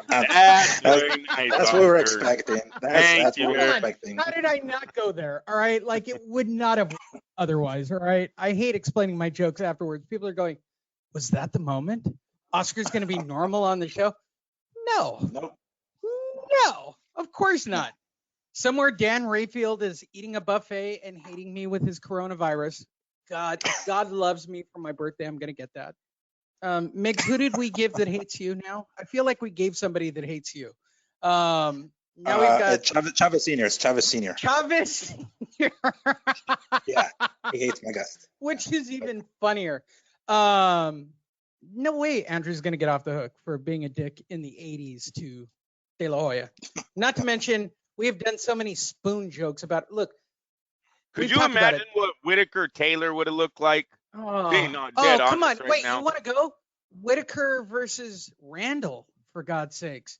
Speaker 5: That's very nice.
Speaker 4: That's what we're
Speaker 5: Oscar.
Speaker 4: expecting.
Speaker 5: Thank
Speaker 4: That's
Speaker 5: you.
Speaker 4: what we're expecting.
Speaker 2: How did I not go there? All right. Like it would not have otherwise. All right. I hate explaining my jokes afterwards. People are going, was that the moment? Oscar's going to be normal on the show? No.
Speaker 4: Nope.
Speaker 2: No, of course not. Somewhere Dan Rayfield is eating a buffet and hating me with his coronavirus. God loves me for my birthday. I'm going to get that. Migs, who did we give that hates you now? I feel like we gave somebody that hates you. Now we've got
Speaker 4: Chavez Senior. It's Chavez Senior.
Speaker 2: Chavez Senior.
Speaker 4: Yeah, he hates my guts.
Speaker 2: Which is even funnier. No way Andrew's going to get off the hook for being a dick in the 80s to De La Hoya. Not to mention, we have done so many spoon jokes about, look.
Speaker 5: Could you imagine what Whitaker Taylor would have looked like? Being dead
Speaker 2: come on.
Speaker 5: honest right
Speaker 2: Wait,
Speaker 5: now.
Speaker 2: you want to go? Whitaker versus Randall, for God's sakes.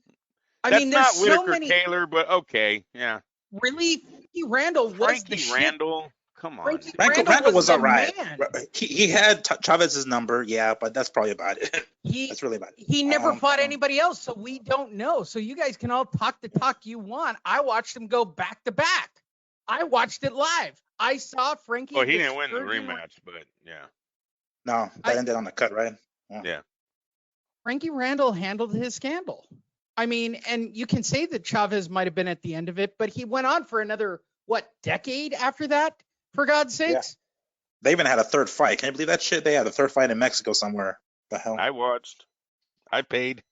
Speaker 5: That's
Speaker 2: there's
Speaker 5: not
Speaker 2: so
Speaker 5: Whitaker
Speaker 2: many.
Speaker 5: Taylor, but okay, yeah.
Speaker 2: Really? Frankie Randall was
Speaker 5: Frankie
Speaker 2: the shit.
Speaker 5: Randall, come on.
Speaker 2: Frankie
Speaker 4: Randall was
Speaker 2: the
Speaker 4: all right.
Speaker 2: man.
Speaker 4: He had Chavez's number, yeah, but that's probably about it. That's really about it.
Speaker 2: He never fought anybody else, so we don't know. So you guys can all talk the talk you want. I watched him go back to back. I watched it live. I saw Frankie.
Speaker 5: Well, he didn't win the rematch, but yeah.
Speaker 4: No, that ended on the cut, right?
Speaker 5: Yeah.
Speaker 2: Frankie Randall handled his scandal. I mean, and you can say that Chavez might have been at the end of it, but he went on for another, decade after that, for God's sakes?
Speaker 4: Yeah. They even had a third fight. Can you believe that shit? They had a third fight in Mexico somewhere. The hell?
Speaker 5: I watched. I paid.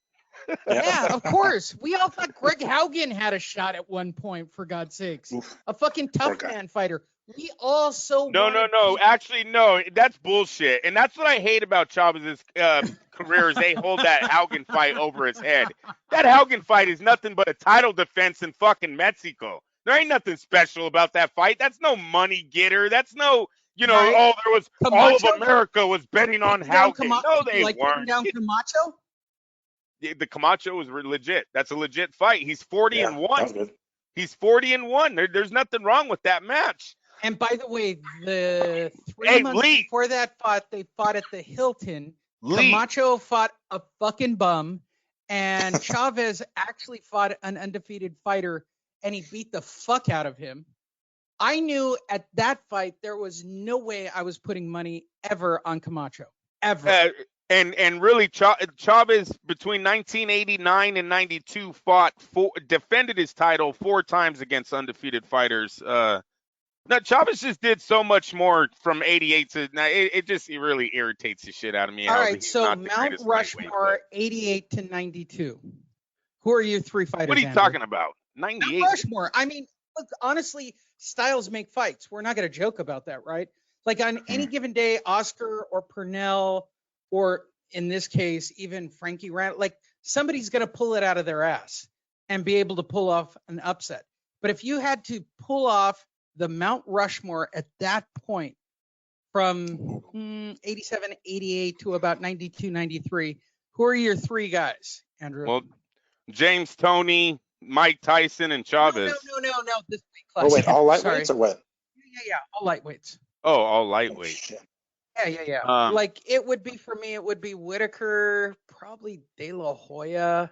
Speaker 2: Yeah, of course. We all thought Greg Haugen had a shot at one point, for God's sakes.
Speaker 4: Oof.
Speaker 2: A fucking tough man fighter. We all
Speaker 5: No. Actually, no. That's bullshit. And that's what I hate about Chavez's career is they hold that Haugen fight over his head. That Haugen fight is nothing but a title defense in fucking Mexico. There ain't nothing special about that fight. That's no money getter. That's no, there was
Speaker 2: Camacho?
Speaker 5: all of America was betting on Haugen. No, they weren't.
Speaker 2: Down Camacho?
Speaker 5: The Camacho was legit. That's a legit fight. He's 40-1. He's 40-1. There's nothing wrong with that match.
Speaker 2: And by the way, the 3 months before that they fought at the Hilton. Camacho fought a fucking bum, and Chavez actually fought an undefeated fighter, and he beat the fuck out of him. I knew at that fight there was no way I was putting money ever on Camacho. Ever.
Speaker 5: And really, Chavez between 1989 and 92 defended his title 4 times against undefeated fighters. No, Chavez just did so much more from 88 to now. It really irritates the shit out of me.
Speaker 2: All right, so Mount Rushmore 88 to 92. Who are your 3 fighters?
Speaker 5: What are you talking about? 98.
Speaker 2: Mount Rushmore. I mean, look, honestly, styles make fights. We're not going to joke about that, right? Like on any given day, Oscar or Pernell, or in this case, even Frankie Randall, like somebody's going to pull it out of their ass and be able to pull off an upset. But if you had to pull off the Mount Rushmore at that point from 87, 88 to about 92, 93, who are your 3 guys, Andrew?
Speaker 5: Well, James Toney, Mike Tyson, and Chavez.
Speaker 2: No. This weight class.
Speaker 4: Oh, wait, all lightweights or what?
Speaker 2: Yeah, all lightweights.
Speaker 5: Oh, all lightweights.
Speaker 2: Yeah. Like it would be for me, it would be Whitaker, probably De La Hoya.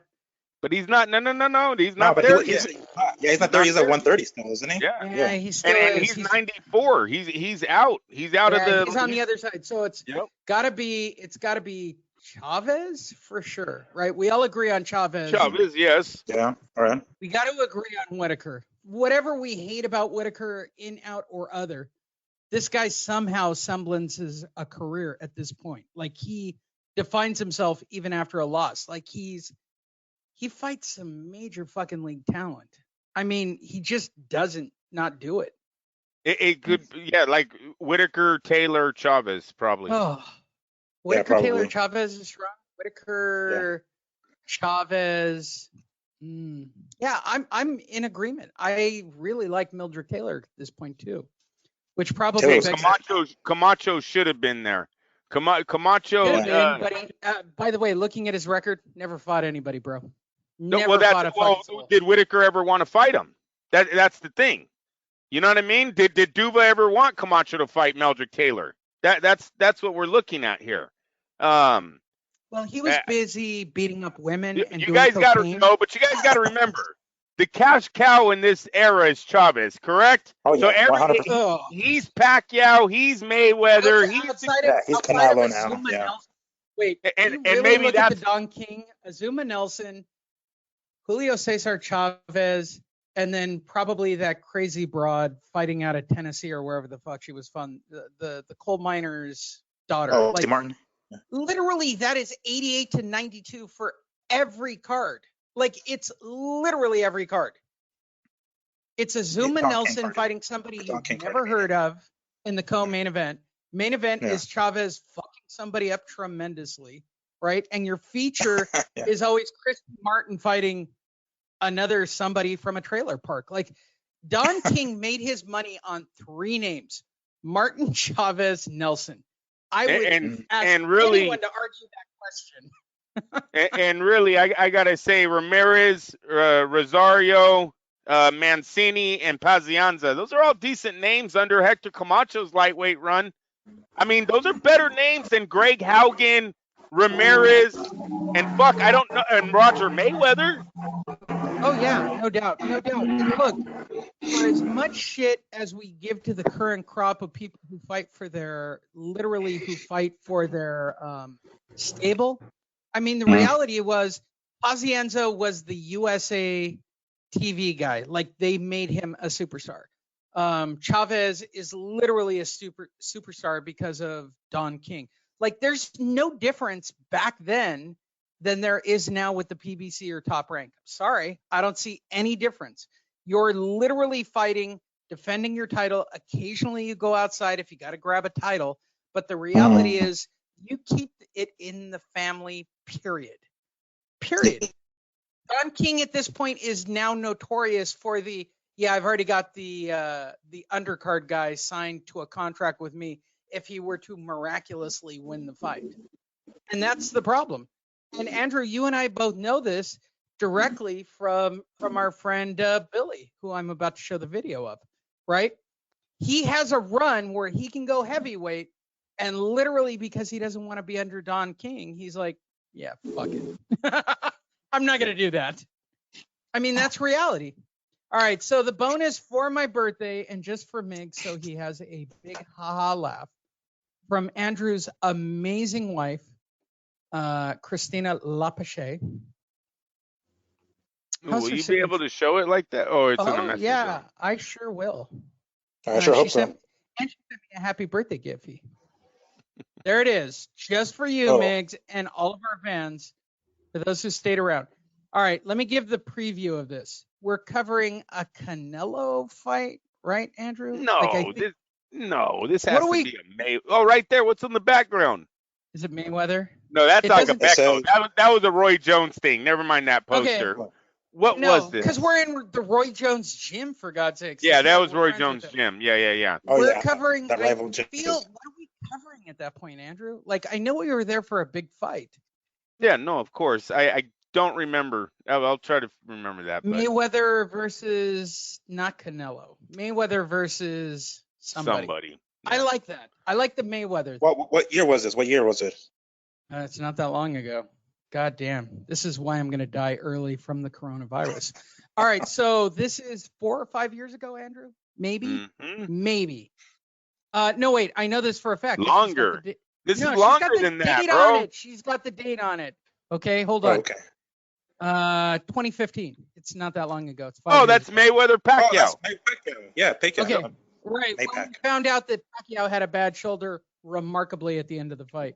Speaker 5: But he's not. No. He's not there yet.
Speaker 4: He's not there. He's at 130 still, isn't he?
Speaker 5: Yeah.
Speaker 2: He's still.
Speaker 5: And he's 94. He's out. He's out of the.
Speaker 2: He's on the other side. So it's gotta be Chavez for sure, right? We all agree on Chavez.
Speaker 5: Chavez, yes.
Speaker 4: Yeah. All right.
Speaker 2: We got to agree on Whitaker. Whatever we hate about Whitaker, in, out, or other, this guy somehow semblances a career at this point. Like he defines himself even after a loss. Like he fights some major fucking league talent. I mean, he just doesn't not do it.
Speaker 5: It could, like Whitaker, Taylor, Chavez, probably.
Speaker 2: Oh, Whitaker, Taylor, Chavez is strong. Whitaker, Chavez. Yeah, I'm in agreement. I really like Mildred Taylor at this point too. which probably begs
Speaker 5: Camacho should have been there. Camacho.
Speaker 2: Could have been, but by the way, looking at his record, never fought anybody, bro. Never fought a fucking soul.
Speaker 5: Did Whitaker ever want to fight him? That's the thing. You know what I mean? Did Duva ever want Camacho to fight Meldrick Taylor? That's what we're looking at here.
Speaker 2: Well, he was busy beating up women and
Speaker 5: you guys got to know, but you guys got to remember, the cash cow in this era is Chavez, correct?
Speaker 4: Oh, yeah,
Speaker 5: so he's Pacquiao, he's Mayweather, he's
Speaker 4: Canelo now. Yeah.
Speaker 2: Wait,
Speaker 5: and
Speaker 2: really
Speaker 5: maybe
Speaker 2: look
Speaker 5: that's
Speaker 2: at the Don King, Azuma Nelson, Julio Cesar Chavez, and then probably that crazy broad fighting out of Tennessee or wherever the fuck she was from, the coal miner's daughter.
Speaker 4: Oh, like, Martin.
Speaker 2: Literally, that is 88 to 92 for every card. Like, it's literally every card. It's Azuma Nelson fighting somebody you've never heard of in the co-main event. Main event is Chavez fucking somebody up tremendously, right? And your feature is always Chris Martin fighting another somebody from a trailer park. Like, Don King made his money on 3 names: Martin, Chavez, Nelson. I would ask anyone to argue that question.
Speaker 5: and really, I gotta say, Ramirez, Rosario, Mancini, and Pazienza, those are all decent names under Hector Camacho's lightweight run. I mean, those are better names than Greg Haugen, Ramirez, and I don't know, and Roger Mayweather.
Speaker 2: Oh yeah, no doubt, no doubt. And look, for as much shit as we give to the current crop of people who fight for their stable, I mean, the reality was Pazienza was the USA TV guy. Like, they made him a superstar. Chavez is literally a superstar because of Don King. Like, there's no difference back then than there is now with the PBC or Top Rank. Sorry, I don't see any difference. You're literally fighting, defending your title. Occasionally you go outside if you got to grab a title. But the reality is you keep it in the family, period. Don King at this point is now notorious for I've already got the undercard guy signed to a contract with me if he were to miraculously win the fight. And that's the problem. And Andrew, you and I both know this directly from our friend Billy, who I'm about to show the video of, right? He has a run where he can go heavyweight, and literally because he doesn't want to be under Don King, he's like, yeah, fuck it. I'm not going to do that. I mean, that's reality. All right, so the bonus for my birthday and just for Mig, so he has a big ha-ha laugh, from Andrew's amazing wife, Christina Lapachet.
Speaker 5: Will you be able to show it like that? Oh, it's in a message.
Speaker 2: Yeah, I sure will.
Speaker 4: I sure hope so.
Speaker 2: And she sent me a happy birthday gift. There it is, just for you, Migs, and all of our fans, for those who stayed around. All right, let me give the preview of this. We're covering a Canelo fight, right, Andrew?
Speaker 5: No, this has to be a May. Oh, right there. What's in the background?
Speaker 2: Is it Mayweather?
Speaker 5: No, that's like a background. That was a Roy Jones thing. Never mind that poster. Okay. What was this?
Speaker 2: Because we're in the Roy Jones gym, for God's sakes.
Speaker 5: Yeah, that was Roy Jones' gym. Yeah.
Speaker 2: We're covering
Speaker 4: that rival gym.
Speaker 2: What are we covering at that point, Andrew? Like, I know we were there for a big fight.
Speaker 5: Yeah, no, of course. I don't remember. I'll try to remember that. But.
Speaker 2: Mayweather versus not Canelo. Mayweather versus somebody. Yeah. I like that. I like the Mayweather.
Speaker 4: What year was this? What year was it?
Speaker 2: It's not that long ago. God damn. This is why I'm going to die early from the coronavirus. All right. So this is 4 or 5 years ago, Andrew? Maybe? Maybe. No, wait. I know this for a fact.
Speaker 5: Longer. This is longer than that, bro.
Speaker 2: She's got the date on it. Okay. Hold on.
Speaker 4: Okay.
Speaker 2: 2015. It's not that long ago. It's 5 years
Speaker 5: that's
Speaker 2: ago.
Speaker 5: Mayweather Pacquiao.
Speaker 4: That's Pacquiao. Yeah, Pacquiao.
Speaker 2: Okay. Right. Well, we found out that Pacquiao had a bad shoulder remarkably at the end of the fight,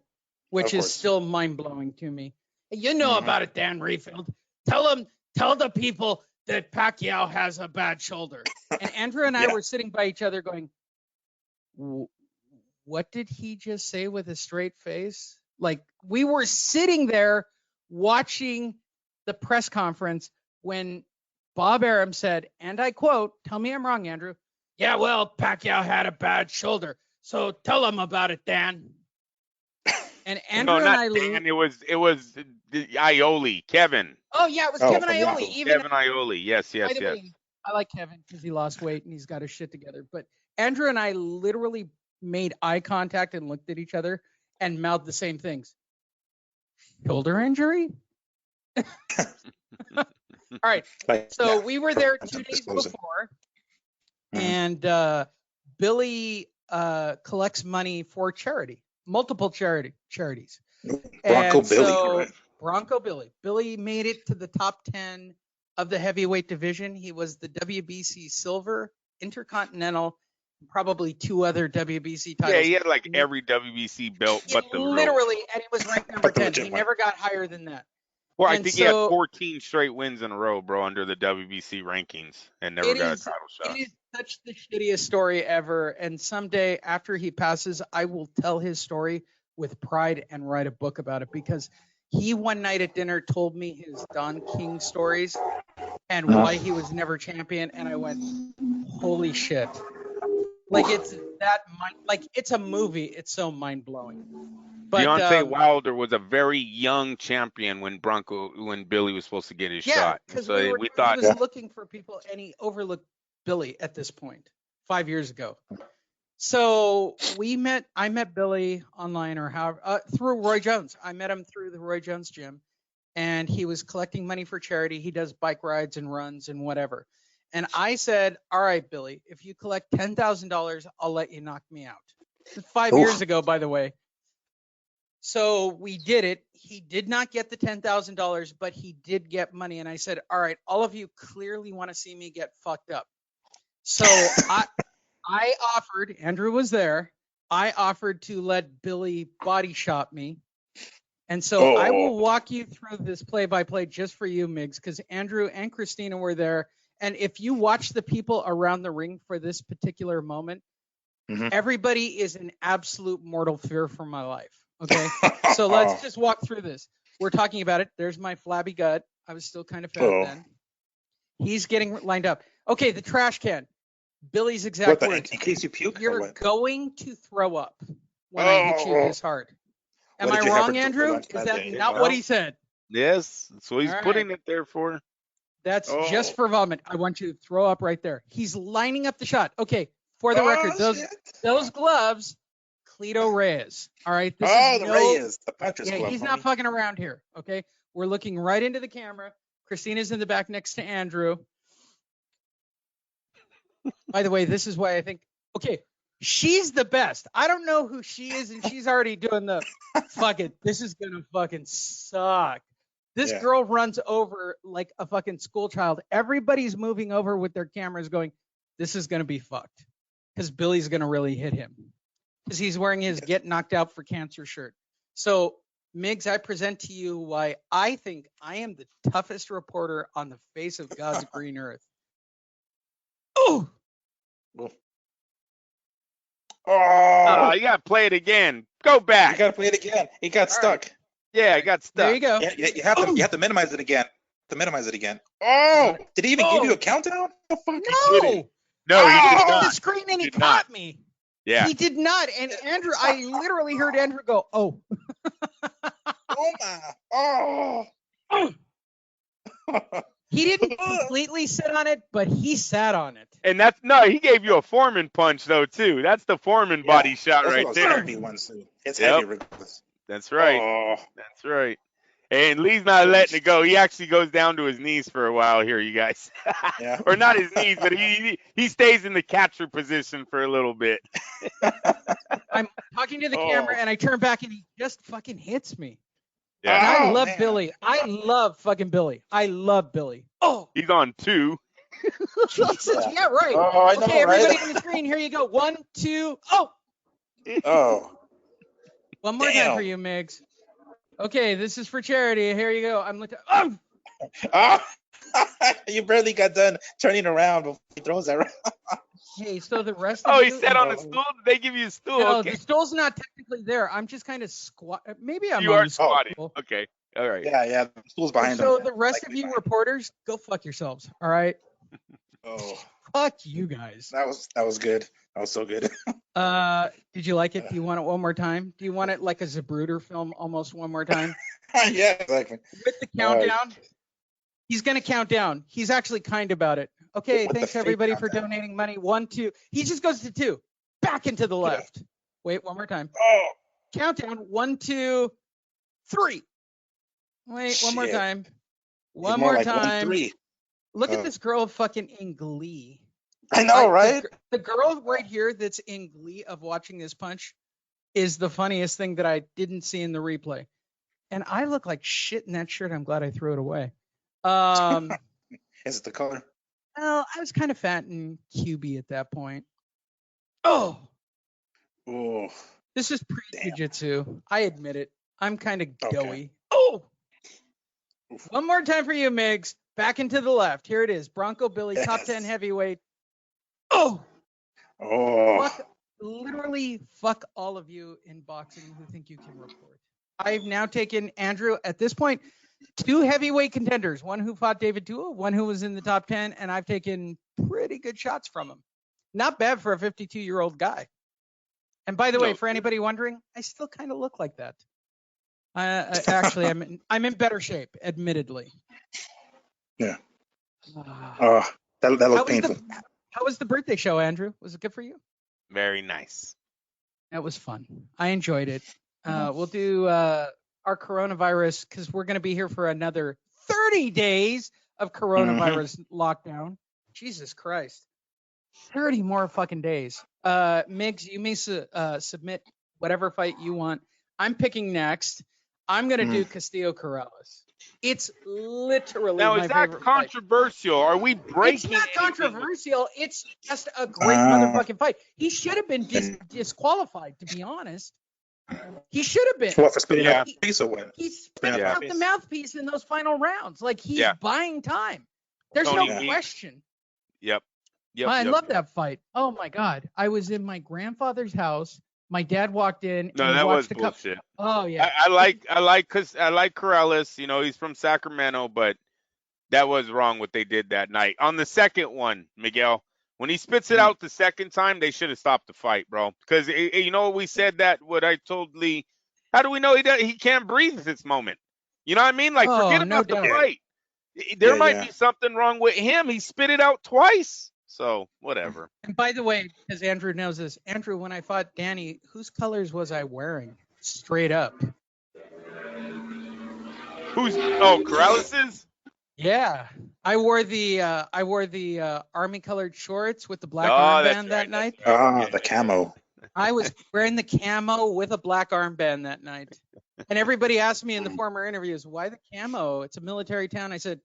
Speaker 2: which is still mind-blowing to me. You know about it, Dan Rayfield. Tell the people that Pacquiao has a bad shoulder. And Andrew and I were sitting by each other going, what did he just say with a straight face? Like, we were sitting there watching the press conference when Bob Arum said, and I quote, tell me I'm wrong, Andrew,
Speaker 11: Yeah, well, Pacquiao had a bad shoulder. So tell him about it, Dan.
Speaker 2: And Andrew
Speaker 5: no,
Speaker 2: and
Speaker 5: not
Speaker 2: I.
Speaker 5: Dan. It was Ioli, Kevin.
Speaker 2: Oh yeah, it was
Speaker 4: Oh,
Speaker 2: Kevin
Speaker 4: from
Speaker 2: Ioli.
Speaker 4: Yahoo.
Speaker 2: Even
Speaker 5: Kevin Ioli. Yes,
Speaker 2: by
Speaker 5: yes,
Speaker 2: the
Speaker 5: yes.
Speaker 2: way, I like Kevin because he lost weight and he's got his shit together. But Andrew and I literally made eye contact and looked at each other and mouthed the same things. Shoulder injury? All right.
Speaker 4: Like,
Speaker 2: So
Speaker 4: yeah.
Speaker 2: we were there
Speaker 4: That's
Speaker 2: 2 days
Speaker 4: disclosing.
Speaker 2: before,
Speaker 4: Mhm.
Speaker 2: and Billy collects money for charity, multiple charities.
Speaker 4: Bronco
Speaker 2: And
Speaker 4: Billy.
Speaker 2: so,
Speaker 4: Right?
Speaker 2: Bronco Billy. Billy made it to the top 10 of the heavyweight division. He was the WBC Silver, Intercontinental, probably 2 other WBC titles.
Speaker 5: Yeah, he had like every WBC belt but the real.
Speaker 2: Literally, and he was ranked number
Speaker 4: But the
Speaker 2: 10.
Speaker 4: legit
Speaker 2: He
Speaker 4: one.
Speaker 2: never got higher than that.
Speaker 5: Well, I
Speaker 2: And
Speaker 5: think he had
Speaker 2: so-
Speaker 5: 14 straight wins in a row, bro, under the WBC rankings, and never
Speaker 2: It
Speaker 5: got
Speaker 2: is-
Speaker 5: a title shot.
Speaker 2: It is such the shittiest story ever. And someday after he passes, I will tell his story with pride and write a book about it, because he one night at dinner told me his Don King stories and why he was never champion. And I went, holy shit. Like it's it's a movie. It's so mind blowing. But
Speaker 5: Deontay Wilder was a very young champion when Billy was supposed to get his
Speaker 2: yeah,
Speaker 5: shot.
Speaker 2: because
Speaker 5: So we
Speaker 2: he
Speaker 5: thought,
Speaker 2: was looking for people, and he overlooked Billy at this point 5 years ago. So I met Billy online or however through Roy Jones. I met him through the Roy Jones gym, and he was collecting money for charity. He does bike rides and runs and whatever. And I said, all right, Billy, if you collect $10,000, I'll let you knock me out. 5 years ago, by the way. So we did it. He did not get the $10,000, but he did get money. And I said, all right, all of you clearly want to see me get fucked up. So I offered, Andrew was there, I offered to let Billy body shop me. And so I will walk you through this play-by-play just for you, Miggs, because Andrew and Christina were there. And if you watch the people around the ring for this particular moment, everybody is in absolute mortal fear for my life. Okay, so let's just walk through this. We're talking about it. There's my flabby gut. I was still kind of fat then. He's getting lined up. Okay, the trash can. Billy's exact words.
Speaker 4: In case you puke?
Speaker 2: You're going to throw up when I hit you this hard. Am I wrong, Andrew? Is that not what he said?
Speaker 5: yes, that's what he's
Speaker 2: All
Speaker 5: putting it there for.
Speaker 2: That's just for vomit. I want you to throw up right there. He's lining up the shot. Okay, for the record, those gloves, Cleto Reyes. All right. This is
Speaker 4: the Reyes, the Patrick's glove.
Speaker 2: he's not fucking around here. Okay. We're looking right into the camera. Christina's in the back next to Andrew. By the way, this is why I think, okay, she's the best. I don't know who she is, and she's already doing the fuck it. This is going to fucking suck. This girl runs over like a fucking school child. Everybody's moving over with their cameras going, this is going to be fucked. Because Billy's going to really hit him. Because he's wearing his Get Knocked Out for Cancer shirt. So, Miggs, I present to you why I think I am the toughest reporter on the face of God's green earth. Oh!
Speaker 4: Oh,
Speaker 5: you got to play it again. Go back.
Speaker 4: You got to play it again. He got stuck.
Speaker 5: Right. Yeah, I got stuck.
Speaker 2: There you go.
Speaker 4: Yeah, you have to minimize it again. Oh, did he even give you a countdown?
Speaker 2: No.
Speaker 5: No, he did
Speaker 2: I
Speaker 5: not.
Speaker 2: the screen and he
Speaker 5: Did
Speaker 2: caught
Speaker 5: not.
Speaker 2: me.
Speaker 5: Yeah.
Speaker 2: He did not. And Andrew, I literally heard Andrew go, oh.
Speaker 4: Oh my. Oh.
Speaker 2: He didn't completely sit on it, but he sat on it.
Speaker 5: And he gave you a Foreman punch though too. That's the Foreman body shot right there.
Speaker 4: It's heavy regardless.
Speaker 5: That's right.
Speaker 4: Oh.
Speaker 5: That's right. And Lee's not letting it go. He actually goes down to his knees for a while here, you guys.
Speaker 4: Yeah.
Speaker 5: Or not his knees, but he stays in the catcher position for a little bit.
Speaker 2: I'm talking to the camera, and I turn back, and he just fucking hits me.
Speaker 5: Yeah.
Speaker 2: And I love Billy. I love fucking Billy. I love Billy. Oh.
Speaker 5: He's on 2.
Speaker 2: Jesus, yeah, right.
Speaker 4: Oh, I know,
Speaker 2: okay,
Speaker 4: right?
Speaker 2: everybody on the screen, here you go. 1, 2, oh.
Speaker 4: Oh.
Speaker 2: One more time for you, Miggs. Okay, this is for charity. Here you go. I'm looking. Oh!
Speaker 4: You barely got done turning around before he throws that around.
Speaker 2: Hey, so the rest of
Speaker 5: he sat on a stool? Did they give you a stool?
Speaker 2: No,
Speaker 5: Okay.
Speaker 2: the stool's not technically there. I'm just kind of squat. Maybe I'm
Speaker 5: You
Speaker 2: on
Speaker 5: are
Speaker 2: the stool.
Speaker 5: squatting. Okay. All right.
Speaker 4: Yeah. The stool's behind him.
Speaker 2: So the rest of you reporters, go fuck yourselves. All right.
Speaker 4: Oh.
Speaker 2: Fuck you guys.
Speaker 4: That was good. That was so good.
Speaker 2: Did you like it? Do you want it one more time? Do you want it like a Zapruder film almost one more time?
Speaker 4: Yeah, exactly.
Speaker 2: With the countdown? He's going to count down. He's actually kind about it. Okay, thanks everybody for donating money. 1, 2. He just goes to 2. Back into the left. Wait, one more time.
Speaker 4: Oh.
Speaker 2: Countdown. 1, 2, 3. Wait, one more time. One more time. 1, 3. Look at this girl fucking in glee.
Speaker 4: I know, right?
Speaker 2: The girl right here that's in glee of watching this punch is the funniest thing that I didn't see in the replay. And I look like shit in that shirt. I'm glad I threw it away.
Speaker 4: Is it the color?
Speaker 2: Well, I was kind of fat and QB at that point. Oh. This is pre-jiu-jitsu. I admit it. I'm kind of doughy.
Speaker 4: Okay.
Speaker 2: Oh. Oof. One more time for you, Migs. Back into the left. Here it is. Bronco Billy, top 10 heavyweight. Oh. Literally fuck all of you in boxing who think you can report. I've now taken, Andrew, at this point, 2 heavyweight contenders. One who fought David Tua, one who was in the top 10, and I've taken pretty good shots from him. Not bad for a 52-year-old guy. And by the way, for anybody wondering, I still kind of look like that. Actually, I'm in better shape, admittedly.
Speaker 4: Yeah. That looked painful.
Speaker 2: How was the birthday show, Andrew? Was it good for you?
Speaker 5: Very nice.
Speaker 2: That was fun. I enjoyed it. We'll do our coronavirus because we're going to be here for another 30 days of coronavirus lockdown. Jesus Christ. 30 more fucking days. Migs, you may submit whatever fight you want. I'm picking next. I'm going to do Castillo-Corrales. It's literally
Speaker 5: now,
Speaker 2: my
Speaker 5: is that
Speaker 2: favorite
Speaker 5: controversial?
Speaker 2: Fight.
Speaker 5: Are we breaking?
Speaker 2: It's not controversial. It's just a great motherfucking fight. He should have been disqualified, to be honest. He should have been.
Speaker 4: What, for spitting out the piece or what?
Speaker 2: He spit out the mouthpiece in those final rounds. Like, he's buying time. There's no question.
Speaker 5: Yep.
Speaker 2: I love that fight. Oh, my God. I was in my grandfather's house. My dad walked in.
Speaker 5: No,
Speaker 2: and
Speaker 5: that was
Speaker 2: watched
Speaker 5: bullshit.
Speaker 2: Oh, yeah.
Speaker 5: I like Corrales. You know, he's from Sacramento, but that was wrong what they did that night. On the second one, Miguel, when he spits it out the second time, they should have stopped the fight, bro. Because, you know, we said that, what I told Lee, how do we know he can't breathe at this moment? You know what I mean? Like, forget about the fight. There might be something wrong with him. He spit it out twice. So, whatever.
Speaker 2: And by the way, because Andrew knows this, Andrew, when I fought Danny, whose colors was I wearing? Straight up.
Speaker 5: Corrales's?
Speaker 2: Yeah. I wore the army colored shorts with the black armband that night.
Speaker 4: The camo.
Speaker 2: I was wearing the camo with a black armband that night. And everybody asked me in the former interviews, why the camo? It's a military town. I said,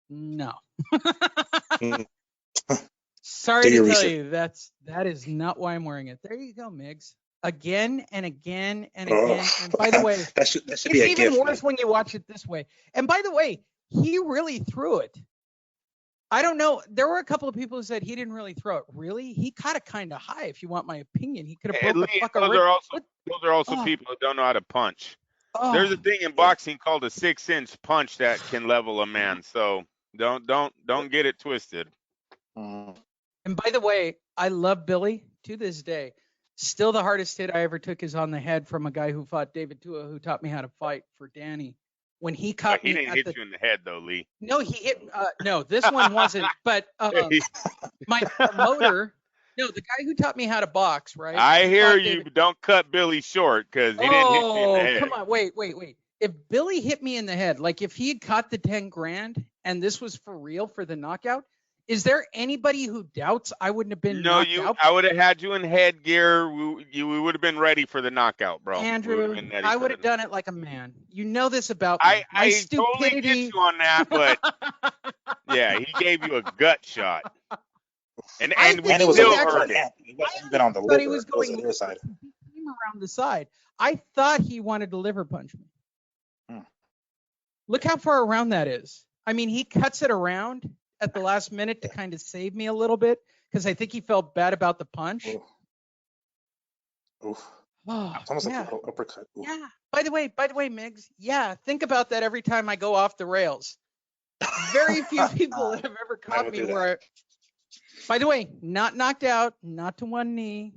Speaker 2: no. Sorry to tell you, that is not why I'm wearing it. There you go, Migs. Again and again and again. And by the way,
Speaker 4: that should
Speaker 2: it's
Speaker 4: be a
Speaker 2: even
Speaker 4: gift,
Speaker 2: worse when you watch it this way. And by the way, he really threw it. I don't know. There were a couple of people who said he didn't really throw it. Really? He caught it kind of high, if you want my opinion. He could have broke the fuck
Speaker 5: those are also people who don't know how to punch. There's a thing in boxing called a 6-inch punch that can level a man. So don't get it twisted.
Speaker 2: And by the way, I love Billy to this day. Still, the hardest hit I ever took is on the head from a guy who fought David Tua, who taught me how to fight for Danny. When he caught me,
Speaker 5: he didn't hit you in the head though, Lee.
Speaker 2: No, he hit. No, this one wasn't. But my promoter, the guy who taught me how to box, right?
Speaker 5: I hear you, but don't cut Billy short because he didn't hit you in the head.
Speaker 2: Come on, wait. If Billy hit me in the head, like if he had caught the 10 grand and this was for real for the knockout. Is there anybody who doubts I wouldn't have been knocked out?
Speaker 5: I would have had you in headgear. We would have been ready for the knockout, bro.
Speaker 2: Andrew, I would have done it like a man. You know this about me.
Speaker 5: I totally get you on that, but yeah, he gave you a gut shot. And it was
Speaker 4: hurt. He wasn't even on the liver.
Speaker 2: He was going on the side. Around the side. I thought he wanted to liver punch me. Look how far around that is. I mean, he cuts it around at the last minute to kind of save me a little bit because I think he felt bad about the punch.
Speaker 4: Oof. It's almost like an uppercut. Oof.
Speaker 2: Yeah. By the way, Migs. Yeah. Think about that every time I go off the rails. Very few people have ever caught me where By the way, not knocked out, not to one knee.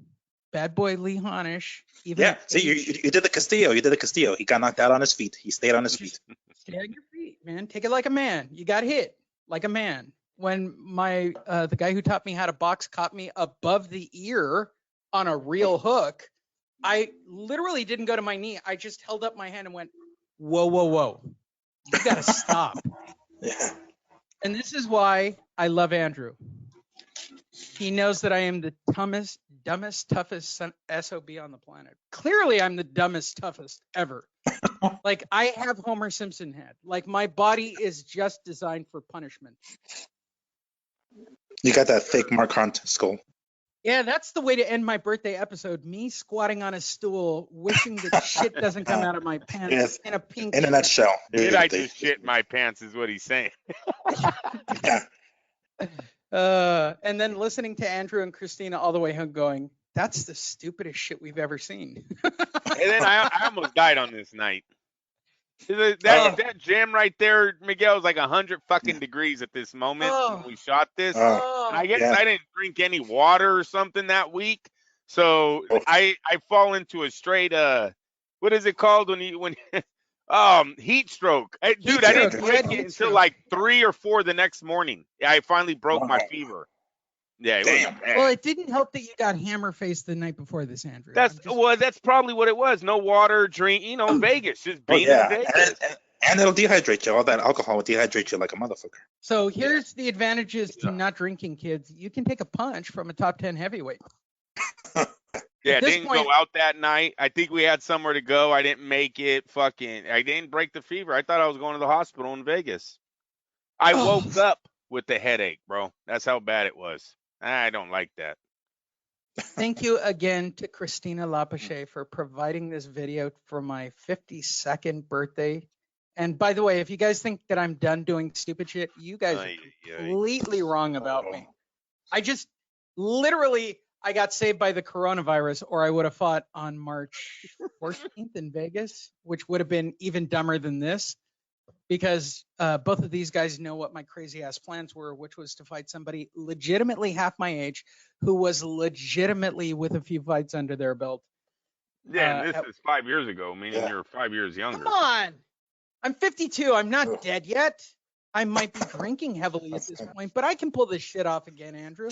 Speaker 2: Bad boy Lee Honish.
Speaker 4: Yeah, see, you did the Castillo. You did the Castillo. He got knocked out on his feet. He stayed on his feet.
Speaker 2: Stay on your feet, man. Take it like a man. You got hit like a man. When my the guy who taught me how to box caught me above the ear on a real hook, I literally didn't go to my knee. I just held up my hand and went, whoa, whoa, whoa. You got to stop.
Speaker 4: Yeah.
Speaker 2: And this is why I love Andrew. He knows that I am the dumbest, toughest SOB on the planet. Clearly, I'm the dumbest, toughest ever. Like, I have Homer Simpson head. Like, my body is just designed for punishment.
Speaker 4: You got that thick Mark Hunt skull.
Speaker 2: Yeah, that's the way to end my birthday episode. Me squatting on a stool, wishing that shit doesn't come out of my pants in a pink.
Speaker 4: In a nutshell.
Speaker 5: Did I just shit my pants? Is what he's saying.
Speaker 4: Yeah.
Speaker 2: And then listening to Andrew and Christina all the way home, going, "That's the stupidest shit we've ever seen."
Speaker 5: And then I almost died on this night. That jam right there, Miguel, was like 100 fucking degrees at this moment when we shot this. And I guess I didn't drink any water or something that week, so I fall into a straight what is it called when heat stroke. Dude, I didn't drink it until like 3 or 4 the next morning. I finally broke my fever. Yeah,
Speaker 2: well, it didn't help that you got hammer faced the night before this, Andrew.
Speaker 5: That's probably what it was. No water, drink. Vegas, just being in Vegas.
Speaker 4: And it'll dehydrate you. All that alcohol will dehydrate you like a motherfucker.
Speaker 2: So here's the advantages to not drinking, kids. You can take a punch from a top 10 heavyweight.
Speaker 5: Yeah, didn't go out that night. I think we had somewhere to go. I didn't make it. I didn't break the fever. I thought I was going to the hospital in Vegas. I woke up with the headache, bro. That's how bad it was. I don't like that.
Speaker 2: Thank you again to Christina Lapachet for providing this video for my 52nd birthday. And by the way, if you guys think that I'm done doing stupid shit, you guys are completely wrong about me. I just I got saved by the coronavirus, or I would have fought on March 14th in Vegas, which would have been even dumber than this. Because both of these guys know what my crazy ass plans were, which was to fight somebody legitimately half my age who was legitimately with a few fights under their belt.
Speaker 5: Yeah, this is 5 years ago, meaning you're 5 years younger.
Speaker 2: Come on. I'm 52. I'm not dead yet. I might be drinking heavily at this point, but I can pull this shit off again, Andrew.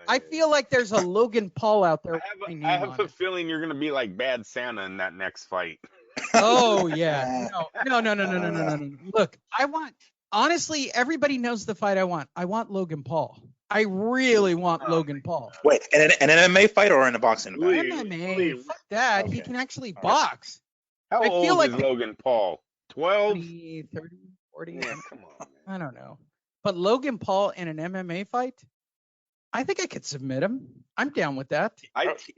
Speaker 2: I feel like there's a Logan Paul out there.
Speaker 5: I have a feeling you're going to be like Bad Santa in that next fight.
Speaker 2: Oh yeah. No. Look, honestly, everybody knows the fight I want. I want Logan Paul. I really want Logan Paul.
Speaker 4: Wait, an MMA fight or in a boxing fight?
Speaker 2: MMA. Fuck that. Okay. He can actually box.
Speaker 5: How old is Logan Paul? 12?
Speaker 2: 30, 40?
Speaker 5: Yeah, come on, man.
Speaker 2: I don't know. But Logan Paul in an MMA fight? I think I could submit him. I'm down with that.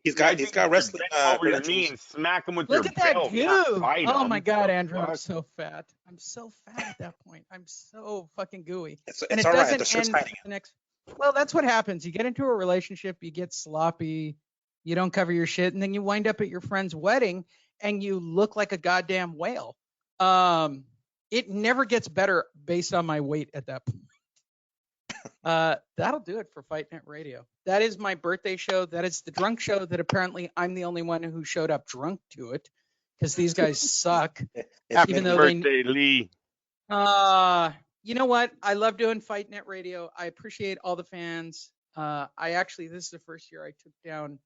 Speaker 4: He's got wrestling.
Speaker 5: Over your knee and smack him with
Speaker 2: Look
Speaker 5: your
Speaker 2: at
Speaker 5: belt.
Speaker 2: that dude! Oh my God, Andrew, I'm so fat. I'm so fat at that point. I'm so fucking gooey.
Speaker 4: It's all right. The shirt's hiding it.
Speaker 2: Well, that's what happens. You get into a relationship, you get sloppy, you don't cover your shit, and then you wind up at your friend's wedding and you look like a goddamn whale. It never gets better based on my weight at that point. That'll do it for Fight Net Radio. That is my birthday show. That is the drunk show that apparently I'm the only one who showed up drunk to it because these guys suck.
Speaker 5: Happy birthday, Lee.
Speaker 2: You know what? I love doing Fight Net Radio. I appreciate all the fans. This is the first year I took down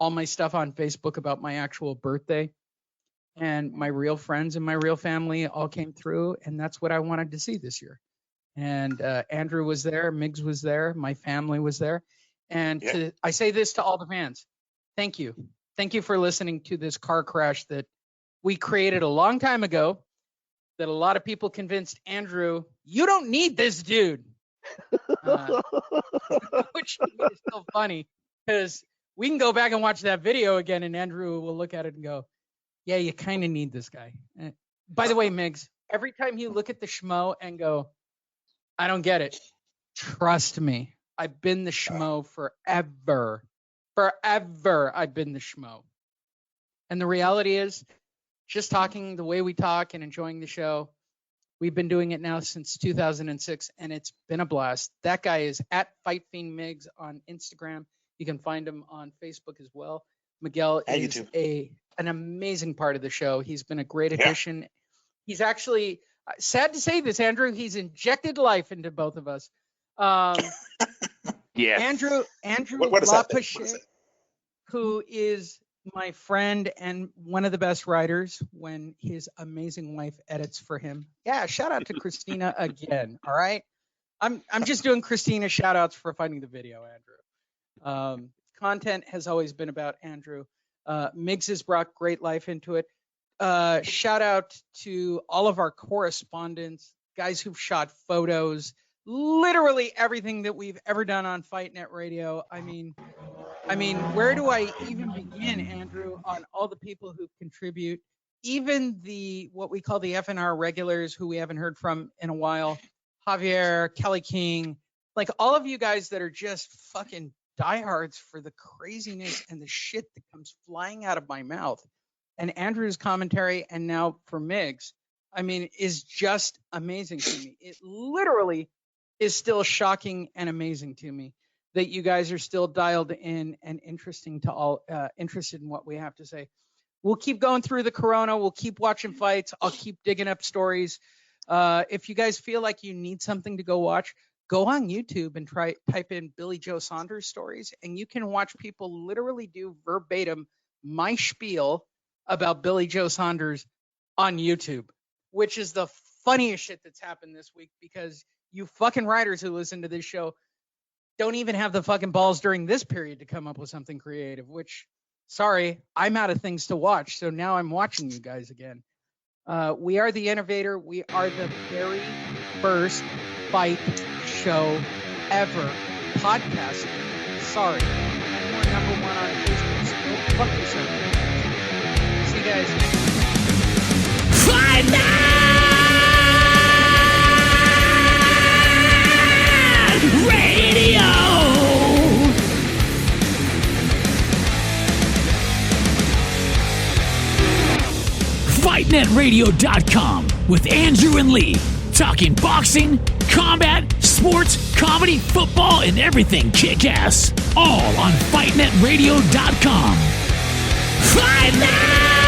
Speaker 2: all my stuff on Facebook about my actual birthday. And my real friends and my real family all came through, and that's what I wanted to see this year. And Andrew was there, Miggs was there, my family was there. And I say this to all the fans. Thank you. Thank you for listening to this car crash that we created a long time ago, that a lot of people convinced Andrew, you don't need this dude. Which is still funny, because we can go back and watch that video again, and Andrew will look at it and go, yeah, you kind of need this guy. By the way, Miggs, every time you look at the schmo and go, I don't get it, trust me, I've been the schmo forever. Forever I've been the schmo. And the reality is, just talking the way we talk and enjoying the show, We've been doing it now since 2006, and it's been a blast. That guy is at Fight Fiend Migs on Instagram. You can find him on Facebook as well. Miguel is an amazing part of the show. He's been a great addition. He's actually, sad to say this, Andrew, he's injected life into both of us. Andrew Levallois-Perret, who is my friend and one of the best writers when his amazing wife edits for him. Yeah, shout out to Christina again. All right. I'm just doing Christina shout outs for finding the video, Andrew. Content has always been about Andrew. Migs has brought great life into it. Shout out to all of our correspondents, guys who've shot photos, literally everything that we've ever done on Fight Net Radio. I mean, where do I even begin, Andrew, on all the people who contribute? Even what we call the FNR regulars who we haven't heard from in a while, Javier, Kelly King, like all of you guys that are just fucking diehards for the craziness and the shit that comes flying out of my mouth. And Andrew's commentary, and now for Migs, I mean, is just amazing to me. It literally is still shocking and amazing to me that you guys are still dialed in and interested in what we have to say. We'll keep going through the Corona. We'll keep watching fights. I'll keep digging up stories. If you guys feel like you need something to go watch, go on YouTube and type in Billy Joe Saunders stories, and you can watch people literally do verbatim my spiel about Billy Joe Saunders on YouTube, which is the funniest shit that's happened this week, because you fucking writers who listen to this show don't even have the fucking balls during this period to come up with something creative, which, sorry, I'm out of things to watch. So now I'm watching you guys again. We are the innovator. We are the very first fight show ever podcasting. Sorry. We're number one on Facebook. So go fuck yourself. See you guys.
Speaker 3: Fight Radio. FightNetRadio.com with Andrew and Lee, talking boxing, combat, sports, comedy, football, and everything kick-ass. All on FightNetRadio.com. Fight Net!